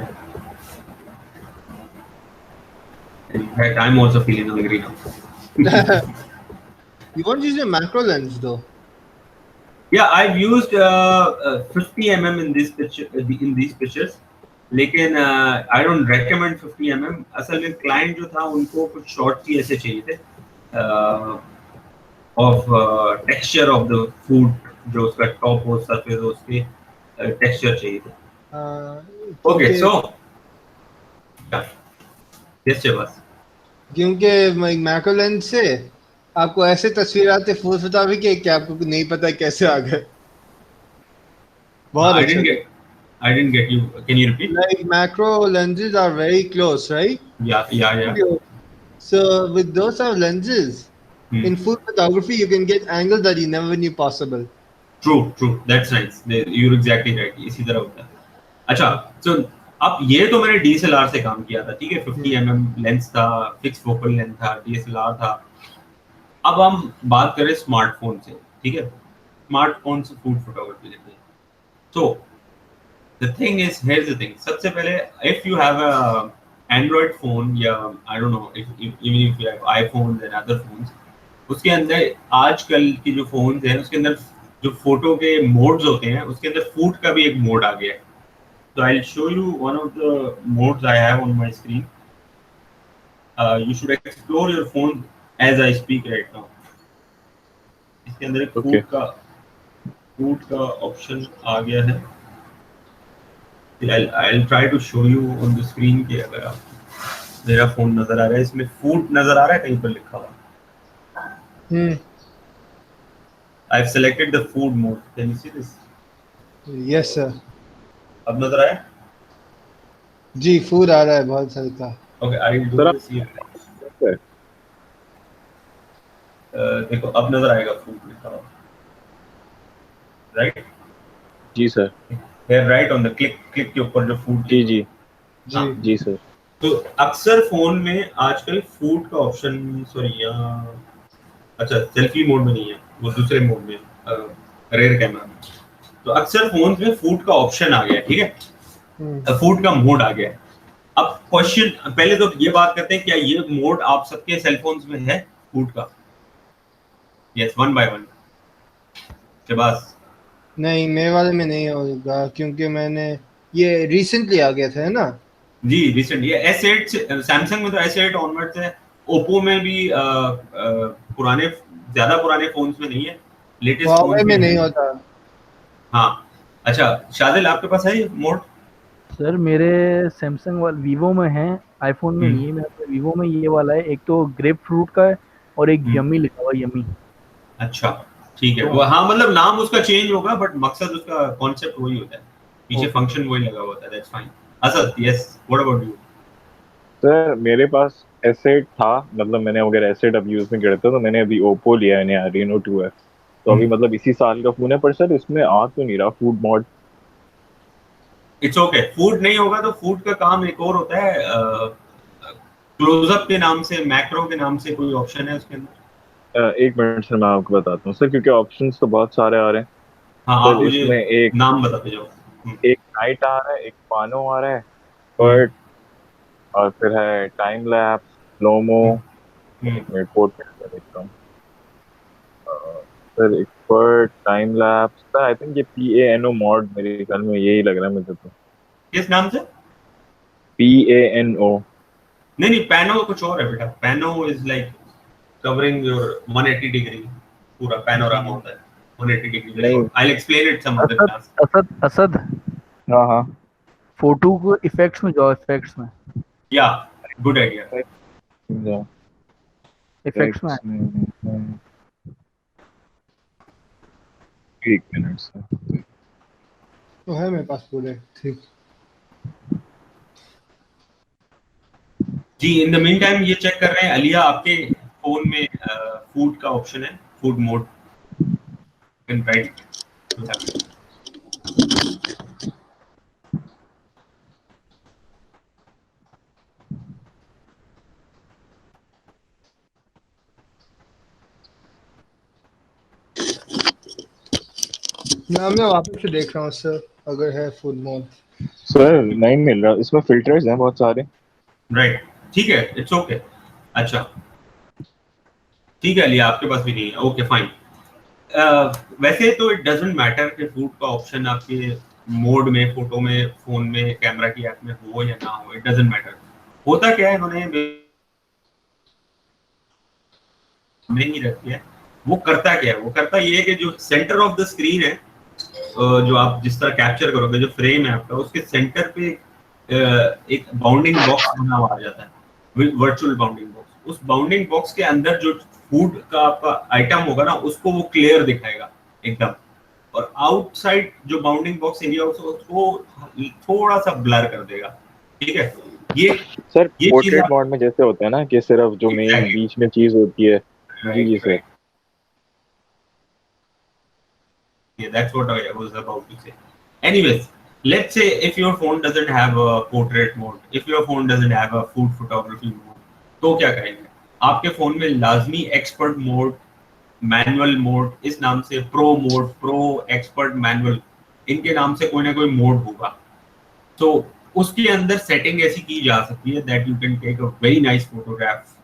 In fact, I'm also feeling hungry now. You won't use your macro lens though. Yeah, I've used 50 mm in this picture, in these pictures, लेकिन I don't recommend 50 mm. असल में client जो था उनको कुछ shots ही ऐसे चाहिए थे of texture of the food, जो उसका टॉप हो, सरफेस हो, उसके टेक्सचर चाहिए थे। Okay, so yes बस, क्योंकि मैक्रो लेंस से आपको ऐसे तस्वीर आते फूड फोटोग्राफी के कि आपको नहीं पता कैसे आ गए। बहुत I didn't get you. Can you repeat? Like macro lenses are very close, right? Yeah. So with those sort of lenses, in food photography, you can get angles that you never knew possible. True. That's nice. You're exactly right. इसी तरह होता है। अच्छा, so अब ये तो मैंने DSLR से काम किया था, ठीक है, 50 mm लेंस था, फिक्स फोकल लेंथ था, DSLR था। अब हम बात करें स्मार्टफोन से, ठीक है, स्मार्टफोन से फूड फोटोग्राफी लेते हैं। So the thing is, here's the thing. सबसे पहले, if you have a Android phone या I don't know, even if you have iPhones and other phones, उसके अंदर आजकल की जो फोन्स हैं उसके अंदर जो फोटो के मोड्स होते हैं उसके अंदर फूड का भी एक मोड आ गया है। So I'll show you one of the modes I have on my screen. You should explore your phone as I speak right now. इसके अंदर एक फूड का ऑप्शन आ गया है। I'll try to show you on the screen कि अगर आप, मेरा फोन नजर आ रहा है, इसमें फूड नजर आ रहा है कहीं पर लिखा हुआ। I've selected the food mode. Can you see this? Yes sir. अब नजर आया? जी, फूड आ रहा है बहुत सारे का। Okay, I'll do this here. देखो अब नजर आएगा फूड लिखा हुआ, राइट? जी sir. Here right on the click के ऊपर जो फूड, जी सर। तो अक्सर फोन में आजकल फूड का ऑप्शन, सॉरी यहाँ, अच्छा सेल्फी मोड में नहीं है, वो दूसरे मोड में, रेयर कैमरा में। तो अक्सर फोन में फूड का ऑप्शन आ गया है, ठीक है, फूड का मोड आ गया है। अब क्वेश्चन पहले तो ये बात करते हैं, क्या ये मोड आप सबके सेलफोन्स में है फूड का? Yes, one by one. Shahbaz? नहीं, मेरे वाले में नहीं होगा क्योंकि मैंने ये रिसेंटली आ गया था, है ना? जी रिसेंट, ये S8 सैमसंग में तो S8 ऑनवर्ड है, ओप्पो में भी पुराने, ज्यादा पुराने फोन्स में नहीं है, लेटेस्ट फोन Huawei में नहीं होता। हाँ। अच्छा शादिल, आपके पास है ये मोड? सर मेरे सैमसंग वाले वीवो में है, आईफोन में नहीं है। मेरे वीवो में ये वाला है, एक तो ग्रेप फ्रूट का है और एक यम्मी लिखा हुआ है, यम्मी। अच्छा ठीक है, वो हाँ मतलब नाम उसका चेंज होगा बट मकसद उसका कॉन्सेप्ट वही होता है, पीछे फंक्शन वही लगा होता है, that's fine. Asad, yes, what about you? Sir मेरे पास S8 था, मतलब मैंने अगर S8 अब यूज में करता तो मैंने अभी ओप्पो लिया है नया Reno 2F, तो अभी मतलब इसी साल का फोन है, पर सर इसमें आ तो नहीं रहा food mod. It's okay, food नहीं होगा तो फूड का काम एक और होता है, क्लोजअप के नाम से, मैक्रो के नाम से कोई ऑप्शन है उसके अंदर। एक मिनट सर मैं आपको बताता हूँ सर, क्योंकि ऑप्शंस तो बहुत सारे आ रहे हैं। हाँ आप सर मुझे इसमें एक नाम बताते जाओ। एक नाइट आ रहा है, एक पानो आ रहा है, बट और फिर है टाइम लैप्स, स्लोमो, एक मिनट पोर्ट्रेट देखता हूँ। Sir expert, time lapse, sir I think ये PANO मॉड मेरे ख्याल में यही लग रहा है मुझे तो। किस नाम से? PANO। नहीं नहीं, पैनो कुछ और है बेटा, pano is like covering your 180 degree, पूरा पैनोरामा होता है 180 डिग्री। नहीं। I will explain it some other Asad class. Asad Asad हाँ हाँ। फोटो को इफेक्ट्स में जाओ, इफेक्ट्स में। या गुड आइडिया। इफेक्ट्स में एक मिनट सर। तो है मेरे पास पूरे, ठीक। जी इन द मीन टाइम ये चेक कर रहे हैं, अलिया आपके फोन में फूड का ऑप्शन है, food mode, can write to have. मैं वापस से देख रहा हूँ सर, अगर है फुल मोड। सर नहीं मिल रहा, इसमें फिल्टर्स हैं बहुत सारे। राइट, ठीक है, इट्स ओके। अच्छा ठीक है अलिया, आपके पास भी नहीं है, ओके फाइन। वैसे तो इट डजंट मैटर कि फूड का ऑप्शन आपके मोड में, फोटो में, फोन में, कैमरा की ऐप में हो या ना हो, इट डजंट मैटर। होता क्या है, इन्होंने नहीं रखी है। वो करता क्या है, वो करता ये है कि जो सेंटर ऑफ द स्क्रीन है, जो आप जिस तरह कैप्चर करोगे, जो फ्रेम है आपका, उसके सेंटर पे एक बाउंडिंग बॉक्स बना हुआ आ जाता है, वर्चुअल बाउंडिंग बॉक्स। उस बाउंडिंग बॉक्स के अंदर जो फूड का आपका आइटम होगा ना, उसको वो क्लियर दिखाएगा एकदम, और आउटसाइड जो बाउंडिंग बॉक्स एरिया उसको थोड़ा सा ब्लर कर देगा। ठीक है, ये सर ये पोर्ट्रेट मोड में जैसे होता है ना कि सिर्फ जो मेन बीच में चीज होती है। जी जी sir. Yeah, that's what I was about to say. Anyways, let's say if your phone doesn't have a portrait mode, if your phone doesn't have a food photography mode, तो क्या करेंगे? आपके phone में लाजमी एक्सपर्ट मोड, मैनुअल मोड, इस नाम से pro mode, pro, expert, manual, इनके नाम से कोई ना कोई मोड होगा। तो उसके अंदर सेटिंग ऐसी की जा सकती है that you can take a very nice photograph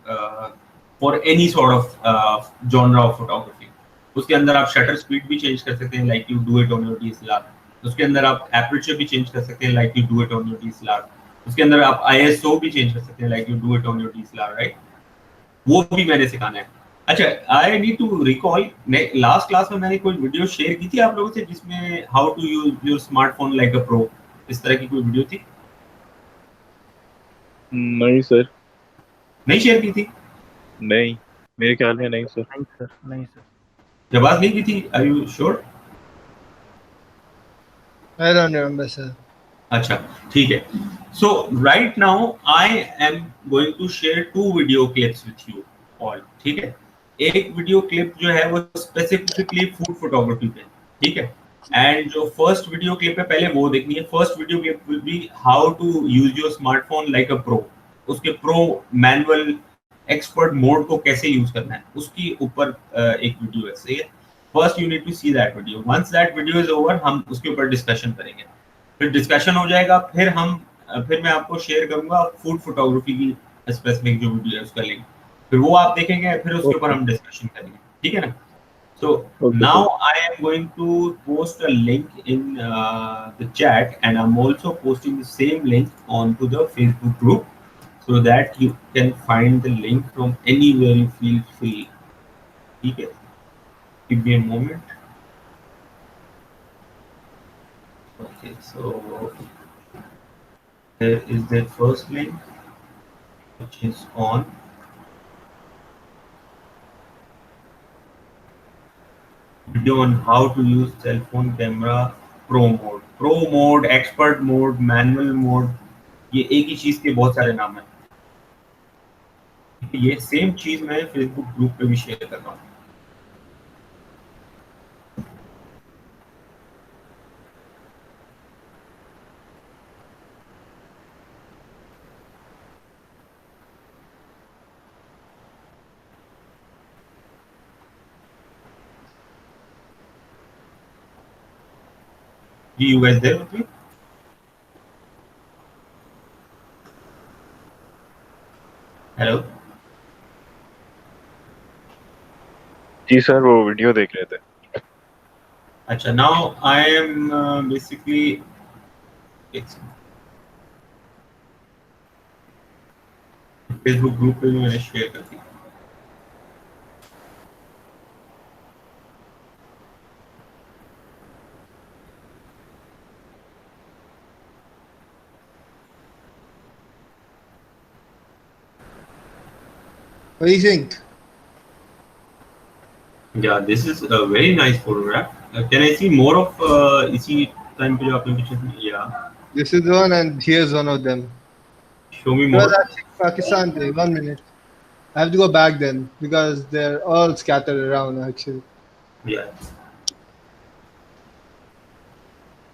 for any sort of genre of photography. उसके अंदर आप शटर स्पीड भी चेंज कर सकते हैं like you do it on your DSLR। उसके अंदर आप एपर्चर भी चेंज कर सकते हैं like you do it on your DSLR। उसके अंदर आप ISO भी चेंज कर सकते हैं like you do it on your DSLR, right? वो भी मैंने सिखाना है। अच्छा, I need to recall, last class में मैंने कोई वीडियो शेयर की थी आप लोगों से जिसमें how to use your smartphone like a pro, इस तरह की कोई वीडियो थी? नहीं सर। नहीं शेयर की थी? नहीं, मेरे ख्याल में नहीं सर। नहीं सर, नहीं सर। जवाब नहीं की थी, are you sure? I don't remember sir. अच्छा ठीक है। So right now I am going to share 2 video clips with you all. ठीक है, एक वीडियो क्लिप जो है वो स्पेसिफिकली फूड फोटोग्राफी पे, ठीक है, एंड जो फर्स्ट वीडियो क्लिप है पहले वो देखनी है। First video clip will be how to use your smartphone like a pro, उसके प्रो, मैनुअल, एक्सपर्ट मोड को कैसे यूज करना है, उसकी ऊपर एक वीडियो है, सही है? First you need to see that video. Once that video is over, हम उसके ऊपर डिस्कशन करेंगे। फिर डिस्कशन हो जाएगा, फिर हम फिर मैं आपको शेयर करूंगा फूड फोटोग्राफी की स्पेसिफिक जो वीडियो है उसका लिंक, फिर वो आप देखेंगे, फिर उसके ऊपर हम डिस्कशन करेंगे, ठीक है ना? So okay now sir. I am going to post a link in the chat, and I'm also posting the same link onto the Facebook group so that you can find the link from anywhere you feel free. Okay, give me a moment. Okay, so there is the first link which is on video on how to use cell phone camera pro mode, expert mode, manual mode. ये एक ही चीज के बहुत सारे नाम हैं। ये same चीज मैं फेसबुक ग्रुप पे भी शेयर कर रहा हूँ। You guys there with me? Hello? जी सर, वो वीडियो देख रहे थे। अच्छा, now I am basically Facebook group पे भी मैंने शेयर कर दिया। What do you think? Yeah, this is a very nice photograph. Can I see more of इसी टाइम पे जो आपने पीछे से? Yeah. This is one, and here's one of them. Show me It more. was actually Pakistan Day. 1 minute. I have to go back then because they're all scattered around actually. Yeah.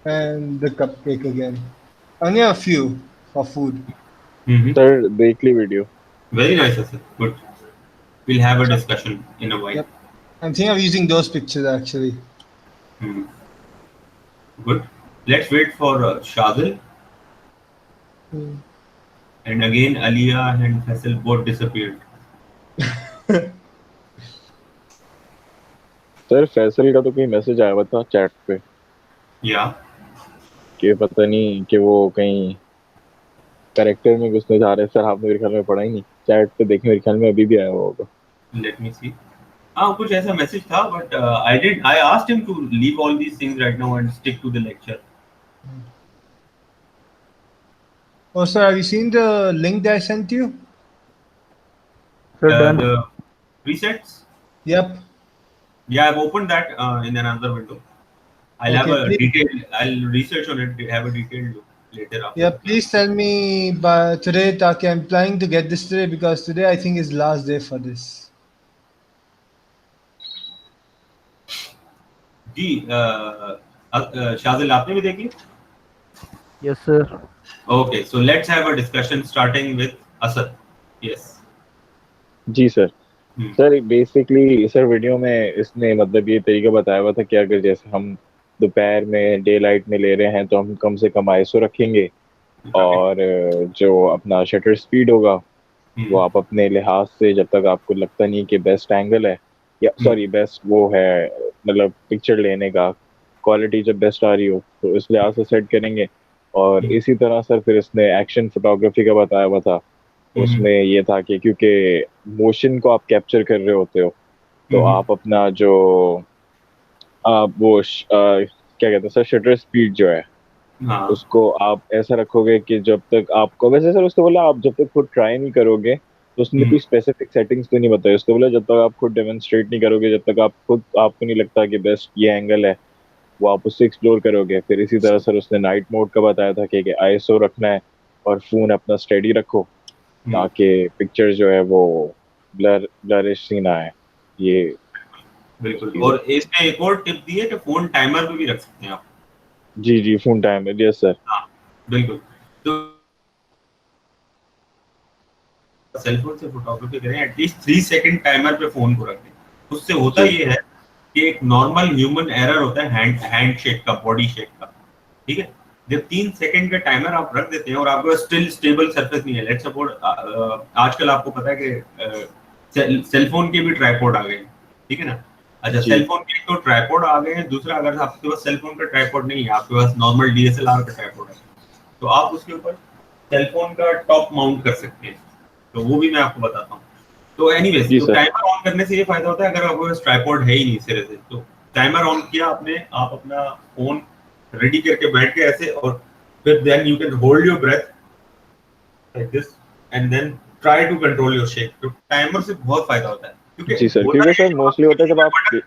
And the cupcake again. Only a few for food. Sir देख ली video. Very nice, sir. Good. We'll have a discussion in a while. Yep. I'm thinking of using those pictures actually. Good. Let's wait for Shadil. And again, Aliyah and Faisal both disappeared. Sir Faisal का तो कोई message आया हुआ था chat पे Yeah. कि पता नहीं कि वो कहीं कैरेक्टर में घुसने जा रहे हैं। सर आपने मेरे ख्याल में पढ़ा ही नहीं, चैट पे देखें, मेरे ख्याल में अभी भी आया हुआ होगा। Let me see. हाँ, कुछ ऐसा मैसेज था, but I asked him to leave all these things right now and stick to the lecture. Oh, sir, have you seen the link that I sent you? Sir, done. The presets? Yep. Yeah, I've opened that in another window. I'll have a detailed. I'll research on it. Have a detailed look later. After. Yeah, please tell me by today, Taki. I'm planning to get this today because today I think is last day for this. जी, शाजिल आपने भी देखी? Yes, sir. Okay, so let's have a discussion starting with Asad. Yes. जी sir. Sir basically sir video में इसने मतलब ये तरीका बताया हुआ था कि अगर जैसे हम दोपहर में डे लाइट में ले रहे हैं तो हम कम से कम आईएसओ रखेंगे और जो अपना शटर स्पीड होगा वो आप अपने लिहाज से, जब तक आपको लगता नहीं कि बेस्ट एंगल है या सॉरी बेस्ट वो है मतलब पिक्चर लेने का क्वालिटी जब बेस्ट आ रही हो तो इस लिहाज से सेट करेंगे। और इसी तरह सर फिर इसने एक्शन फोटोग्राफी का बताया हुआ था, उसमें ये था कि क्योंकि मोशन को आप कैप्चर कर रहे होते हो तो आप अपना जो आप वो क्या कहते हैं सर शटर स्पीड जो है उसको आप ऐसा रखोगे कि जब तक आपको, वैसे सर उसने बोला आप जब तक खुद ट्राई नहीं करोगे तो उसने कोई स्पेसिफिक सेटिंग्स तो नहीं बताई। उसने बोला जब तक आप खुद डेमोन्स्ट्रेट नहीं करोगे, जब तक आप खुद आपको नहीं लगता कि बेस्ट ये एंगल है, वो आप उससे एक्सप्लोर करोगे। फिर इसी तरह सर उसने नाइट मोड का बताया था कि आईएसओ रखना है और फोन अपना स्टेडी रखो ताकि पिक्चर जो है वो ब्लरिश सी ना आए। ये बिल्कुल। और इसमें एक और टिप दी है कि फोन टाइमर पे भी रख सकते हैं आप। जी जी, फोन टाइमर, यस सर। हाँ बिल्कुल। तो सेलफोन से फोटोग्राफी करें एटलीस्ट 3 सेकंड टाइमर पे फोन को रखें। उससे होता ये है कि एक नॉर्मल ह्यूमन एरर होता है हैंड शेक का, बॉडी शेक का, ठीक है? जब 3 सेकंड का टाइमर आप रख देते हैं और आपके पास स्टिल स्टेबल सरफेस नहीं है, लेट्स सपोज आजकल आपको पता है कि सेलफोन के भी ट्राइपॉड आ गए हैं, ठीक है ना। अच्छा, जी। सेलफोन के तो ट्राइपॉड आ गए हैं, दूसरा अगर आपके पास सेलफोन का ट्राइपॉड नहीं है, आपके पास नॉर्मल डीएसएलआर का ट्राइपॉड है, तो आप उसके ऊपर सेलफोन का टॉप माउंट कर सकते हैं, तो वो भी मैं आपको बताता हूँ। तो एनीवेज, जी तो सर। टाइमर ऑन करने से ये फायदा होता है, अगर आपके पास ट्राइपॉड है ही नहीं सिरे से, तो टाइमर ऑन किया आपने, आप अपना फोन रेडी करके बैठ गए ऐसे, और फिर then you can hold your breath like this and then try to control your shake. तो टाइमर से बहुत फायदा होता है, क्योंकि जी सर, होता क्योंकि है सर मोस्टली होता है जब आप जब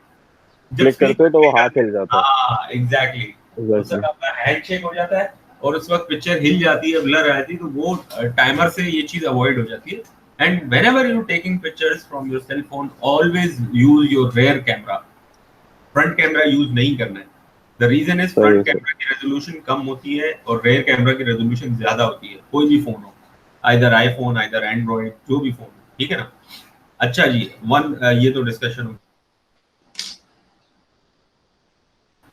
क्लिक स्लीप करते हो तो वो हाथ करते हिल हैं, जाता है। हाँ एग्जैक्टली, उस एग्जैक्टली। समय आपका हैंड शेक हो जाता है और उस वक्त पिक्चर हिल जाती है, ब्लर आ जाती है, तो वो टाइमर से ये चीज अवॉइड हो जाती है। And whenever you taking pictures from your cell phone, always use your rear camera, front camera use नहीं करना है। द रीजन इज सही है फ्रंट सर। कैमरा की रेजोल्यूशन कम होती है और रेयर कैमरा की रेजोल्यूशन ज्यादा होती है, कोई भी फोन हो, आइदर आईफोन आइदर एंड्रॉइड, जो भी फोन हो, ठीक है ना। अच्छा जी, ये तो डिस्कशन हो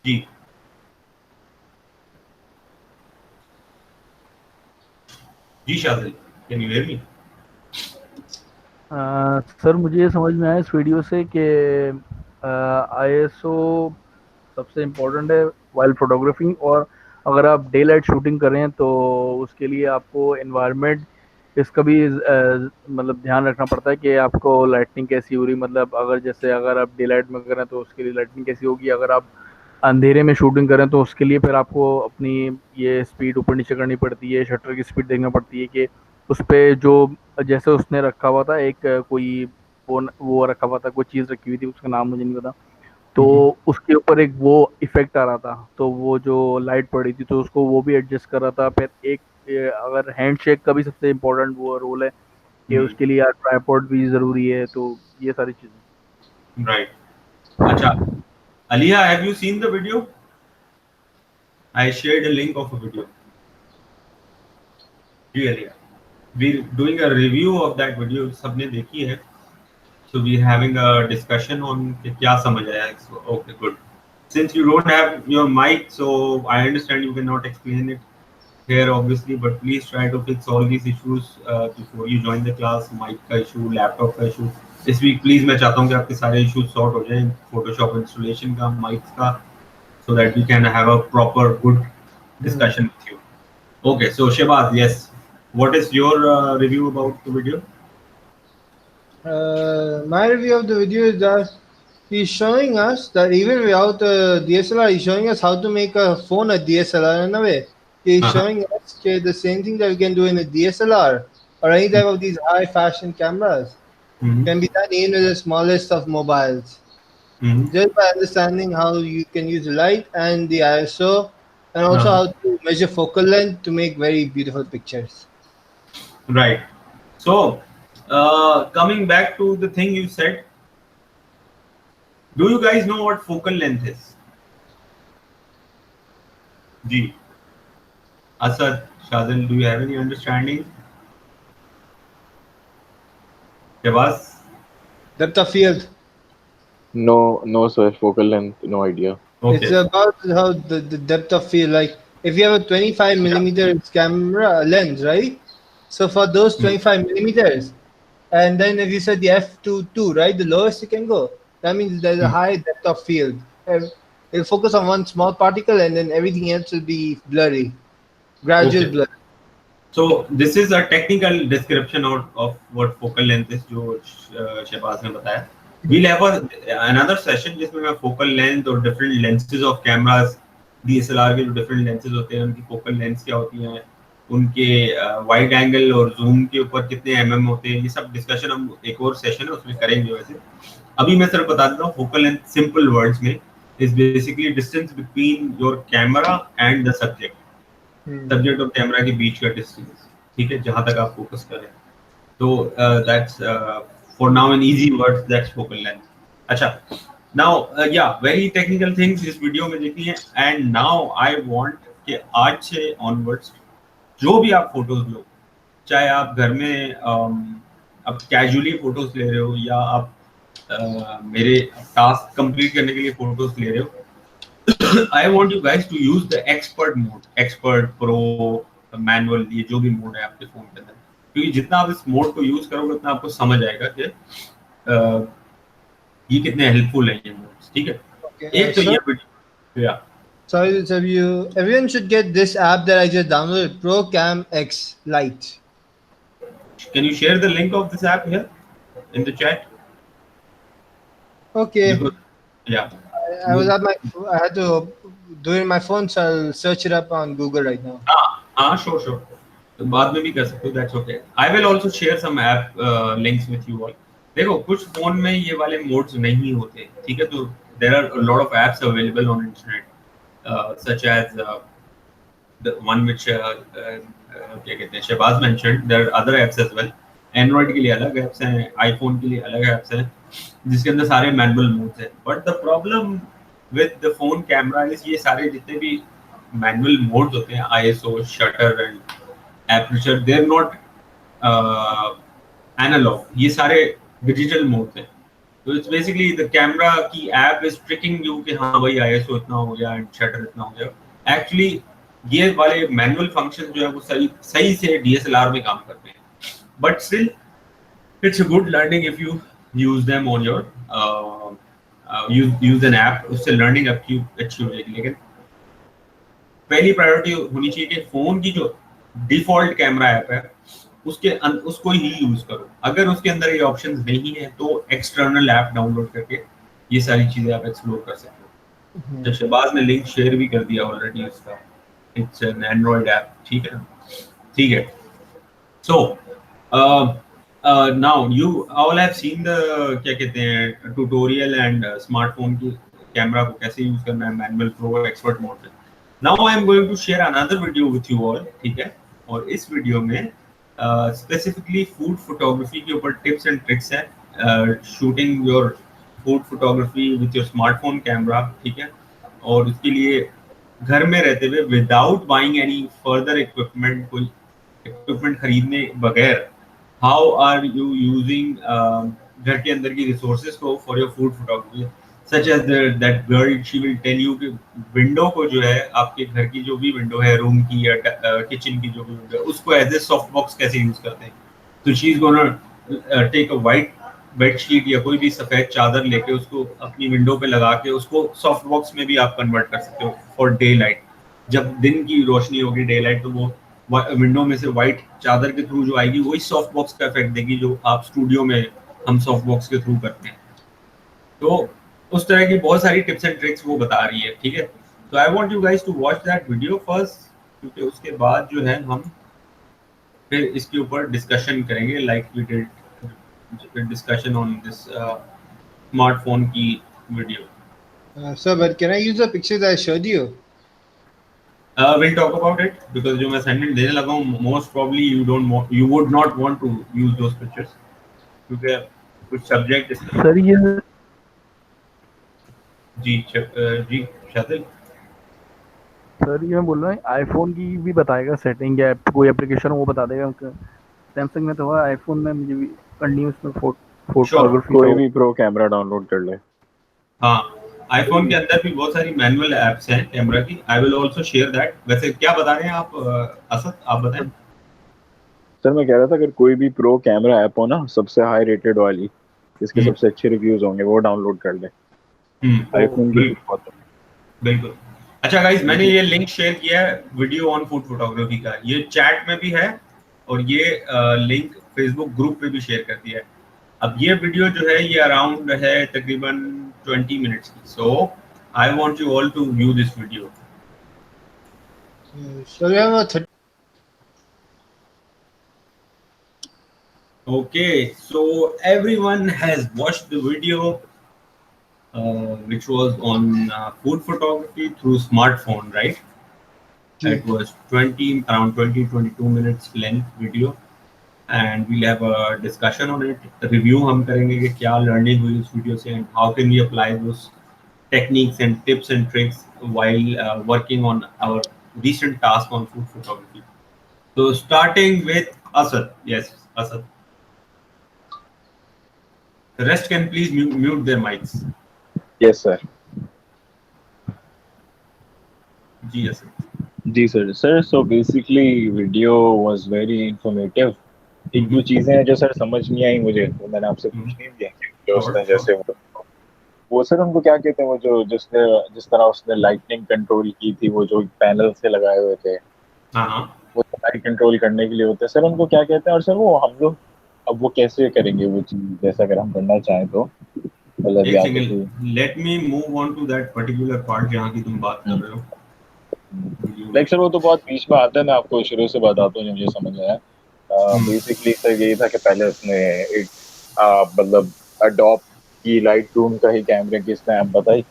जी। जी Shadil, can you hear me? Sir मुझे ये समझ में आया इस वीडियो से कि आईएसओ सबसे इम्पोर्टेंट है वाइल्ड फोटोग्राफी, और अगर आप डे लाइट शूटिंग कर रहे हैं तो उसके लिए आपको एनवायरनमेंट इसका भी मतलब ध्यान रखना पड़ता है कि आपको लाइटनिंग कैसी हो रही, मतलब अगर जैसे अगर आप डे लाइट में करें तो उसके लिए लाइटनिंग कैसी होगी, अगर आप अंधेरे में शूटिंग करें तो उसके लिए फिर आपको अपनी ये स्पीड ऊपर नीचे करनी पड़ती है, शटर की स्पीड देखना पड़ती है कि उस पे जो जैसे उसने रखा हुआ था एक कोई वो रखा हुआ था, कोई चीज़ रखी हुई थी, उसका नाम मुझे नहीं पता, तो उसके ऊपर एक वो इफेक्ट आ रहा था, तो वो जो लाइट पड़ी थी तो उसको वो भी एडजस्ट कर रहा था। फिर एक अगर हैंड शेक का भी सबसे इम्पोर्टेंट वो रोल है कि उसके लिए यार ट्राइपॉड भी ज़रूरी है, तो ये सारी चीज़ें। राइट। अच्छा, Aliyah, have you seen the video? I shared a link of a video. Ji Aliyah, we're doing a review of that video. सबने देखी है, so we're having a discussion on कि क्या समझ आया। So, okay, good. Since you don't have your mic, so I understand you cannot explain it here, obviously, but please try to fix all these issues before you join the class. Mic का issue, laptop का issue. इस week please मैं चाहता हूँ कि आपके सारे issues sort हो जाएं, Photoshop installation का, mic का, so that we can have a proper good discussion with you. Okay, so Shebaz, yes, what is your review about the video? My review of the video is that he's showing us that even without a DSLR, he's showing us how to make a phone a DSLR in a way. He's showing us the same thing that we can do in a DSLR or any type of these high fashion cameras can be done even with the smallest of mobiles. Just by understanding how you can use the light and the ISO and also how to measure focal length to make very beautiful pictures. Right. So, coming back to the thing you said, do you guys know what focal length is? Ji. Asad, Shadil, do you have any understanding? Shebaz? Depth of field. No sir, focal length, no idea. Okay. It's about how the depth of field. Like if you have a 25 millimeter camera lens, right? So for those 25 millimeters, and then if you said the f2.2, right, the lowest you can go, that means there's a high depth of field. And it'll focus on one small particle, and then everything else will be blurry, gradual blur. So this is a technical description of what focal length is, जो शहबाज ने बताया. We'll have another session जिसमें मैं focal length और different lenses of cameras, DSLR के जो different lenses होते हैं, उनकी focal length क्या होती हैं, उनके wide angle और zoom के ऊपर कितने mm होते हैं, ये सब discussion हम एक और session है उसमें करेंगे. वैसे अभी मैं सिर्फ बता देता हूँ, focal length simple words में is basically distance between your camera and the subject. Subject और कैमरा के बीच का डिस्टेंस, ठीक है, जहां तक आप फोकस करें. तो that's for now in easy words, that's focal length. अच्छा, नाउ या वेरी टेक्निकल थिंग्स इस वीडियो में देखनी है. एंड नाउ आई वांट कि आज से ऑनवर्ड्स जो भी आप फोटोज लो, चाहे आप घर में अब कैजुअली फोटोज ले रहे हो या आप मेरे टास्क कंप्लीट करने के लिए फोटोज ले रहे हो, I want you guys to use the expert mode, expert, pro, manual, ये जो भी मोड है आपके फोन के अंदर, क्योंकि जितना आप इस मोड को यूज करोगे उतना आपको समझ आएगा कि ये कितने हेल्पफुल है ये मोड्स, ठीक है। Okay, एक तो ये वीडियो, या sorry, so everyone should get this app that I just downloaded, ProCam X Lite. can you share the link of this app here in the chat? Okay. Because, yeah. I was at I had to do it in my phone, so I'll search it up on Google right now. Sure. तो बाद में भी कर सकते हो, that's okay. I will also share some app links with you all. देखो कुछ phone में ये वाले मोड्स नहीं होते, ठीक है, तो there are a lot of apps available on internet, such as the one which क्या कहते हैं Shahbaz mentioned. There are other apps as well. Android के लिए अलग apps हैं, iPhone के लिए अलग apps हैं, जिसके अंदर सारे मैनुअल मोड्स हैं. But the problem with the phone camera is ये सारे जितने भी मैनुअल मोड्स होते हैं, ISO, shutter and aperture, they are not analog, ये सारे डिजिटल मोड्स हैं. तो इट्स बेसिकली द कैमरा की ऐप इज ट्रिकिंग यू कि हाँ भाई ISO इतना हो गया एंड शटर इतना हो गया. एक्चुअली ये वाले मैनुअल फंक्शन जो है वो सही से DSLR में काम करते हैं, but still it's a good learning if you use them on your use an app, उससे learning अच्छी हो जाएगी. लेकिन पहली प्रायोरिटी होनी चाहिए कि फोन की जो डिफॉल्ट कैमरा ऐप है उसको ही यूज करो. अगर उसके अंदर ये ऑप्शंस नहीं है तो एक्सटर्नल ऐप डाउनलोड करके ये सारी चीजें आप एक्सप्लोर कर सकते हो. तो शहबाज ने लिंक शेयर भी कर दिया ऑलरेडी उसका. इट्स एन एंड्रॉइड ऐप, ठीक है, ठीक है. सो now you all have seen the क्या कहते हैं ट्यूटोरियल एंड स्मार्टफोन की कैमरा को कैसे यूज करना है मैनुअल, प्रो, एक्सपर्ट मोड में. Now I am going to share another video with you all, ठीक है. और इस वीडियो में स्पेसिफिकली फूड फोटोग्राफी के ऊपर टिप्स एंड ट्रिक्स है, shooting your food photography with your smartphone camera, ठीक है. और उसके लिए घर में रहते हुए without buying any further equipment, कोई इक्विपमेंट खरीदने बगैर, हाउ आर यू यूजिंग घर के अंदर की रिसोर्सेज को for your food photography. Such as that girl, she will tell you कि विंडो को जो है आपके घर की जो भी विंडो है, रूम की या किचन की जो भी विंडो है, उसको एज ए सॉफ्ट बॉक्स कैसे यूज करते हैं. तो she is gonna take a white bedsheet या कोई भी सफेद चादर लेके उसको अपनी विंडो पे लगा के उसको सॉफ्ट बॉक्स में भी आप कन्वर्ट कर सकते हो फॉर डे लाइट. जब दिन की रोशनी होगी, डे लाइट, तो वो विंडो में से व्हाइट चादर के थ्रू जो आएगी वही सॉफ्ट बॉक्स का इफेक्ट देगी जो आप स्टूडियो में हम सॉफ्ट बॉक्स के थ्रू करते हैं. तो उस तरह की बहुत सारी टिप्स एंड ट्रिक्स वो बता रही है, ठीक है. तो I want you guys to watch that video first, क्योंकि उसके बाद जो है हम फिर इसके ऊपर डिस्कशन करेंगे, like we did discussion on this smartphone की video. Sir, but can I use the pictures I showed you? We'll talk about it because जो मैं assignment देने लगा हूँ, most probably you would not want to use those pictures क्योंकि कुछ subject sir ये जी शातिल. Sir ये मैं बोल रहा हूँ आईफोन की भी बताएगा सेटिंग या कोई एप्लीकेशन वो बता देगा. सैमसंग में तो है, आईफोन में मुझे भी करनी है उसमें फोटोग्राफी. कोई भी प्रो कैमरा डाउनलोड कर ले. हाँ, आईफोन के अंदर भी बहुत सारी मैनुअल एप्स हैं कैमरा की. I will also share that. वैसे क्या बता रहे हैं आप असद, आप बताएं. सर मैं कह रहा था अगर कोई भी प्रो कैमरा ऐप हो ना, सबसे हाई रेटेड वाली, जिसके सबसे अच्छे रिव्यूज होंगे, वो डाउनलोड कर ले. आईफोन की बिल्कुल. अच्छा गाइस, मैंने ये लिंक शेयर किया है वीडियो ऑन फूड फोटोग्राफी का, ये चैट में भी है और ये लिंक फेसबुक ग्रुप पे भी शेयर कर दिया है. अब ये वीडियो जो है ये अराउंड है तकरीबन 20 मिनट्स की. So I want you all to view this video. So we have a 30. Okay, so everyone has watched the video which was on food photography through smartphone, right? It was around 20-22 minutes length video, and we'll have a discussion on it. Review हम करेंगे कि क्या learning हुई उस video से and how can we apply those techniques and tips and tricks while working on our recent task on food photography. So starting with Asad. Yes, Asad. The rest can please mute their mics. Yes sir. जी yes जी sir sir, so basically video was very informative. एक दो चीजें हैं जो sir समझ नहीं आई मुझे, तो मैंने आपसे पूछनी थी कि जो श्योर उसने श्योर। जैसे वो सर उनको क्या कहते हैं, वो जो जिसने जिस तरह उसने लाइटनिंग कंट्रोल की थी, वो जो पैनल से लगाए हुए थे, हाँ हाँ। वो लाइट कंट्रोल करने के लिए होते हैं सर, उनको क्या कहते हैं? और सर वो हम लोग अब वो कैसे करेंगे वो चीज, जैसा अगर हम करना चाहें तो, मतलब एक या तो कोई second, let me move on to that particular part जहाँ की तुम बात कर रहे हो वीडियो में। लाइक सर वो तो बहुत बीच में आता है, मैं आपको शुरू से बताता हूँ जो मुझे समझ आया। बेसिकली सर यही था कि पहले उसने एक मतलब अडोप की लाइट रूम का ही कैमरे की स्नैप बताई,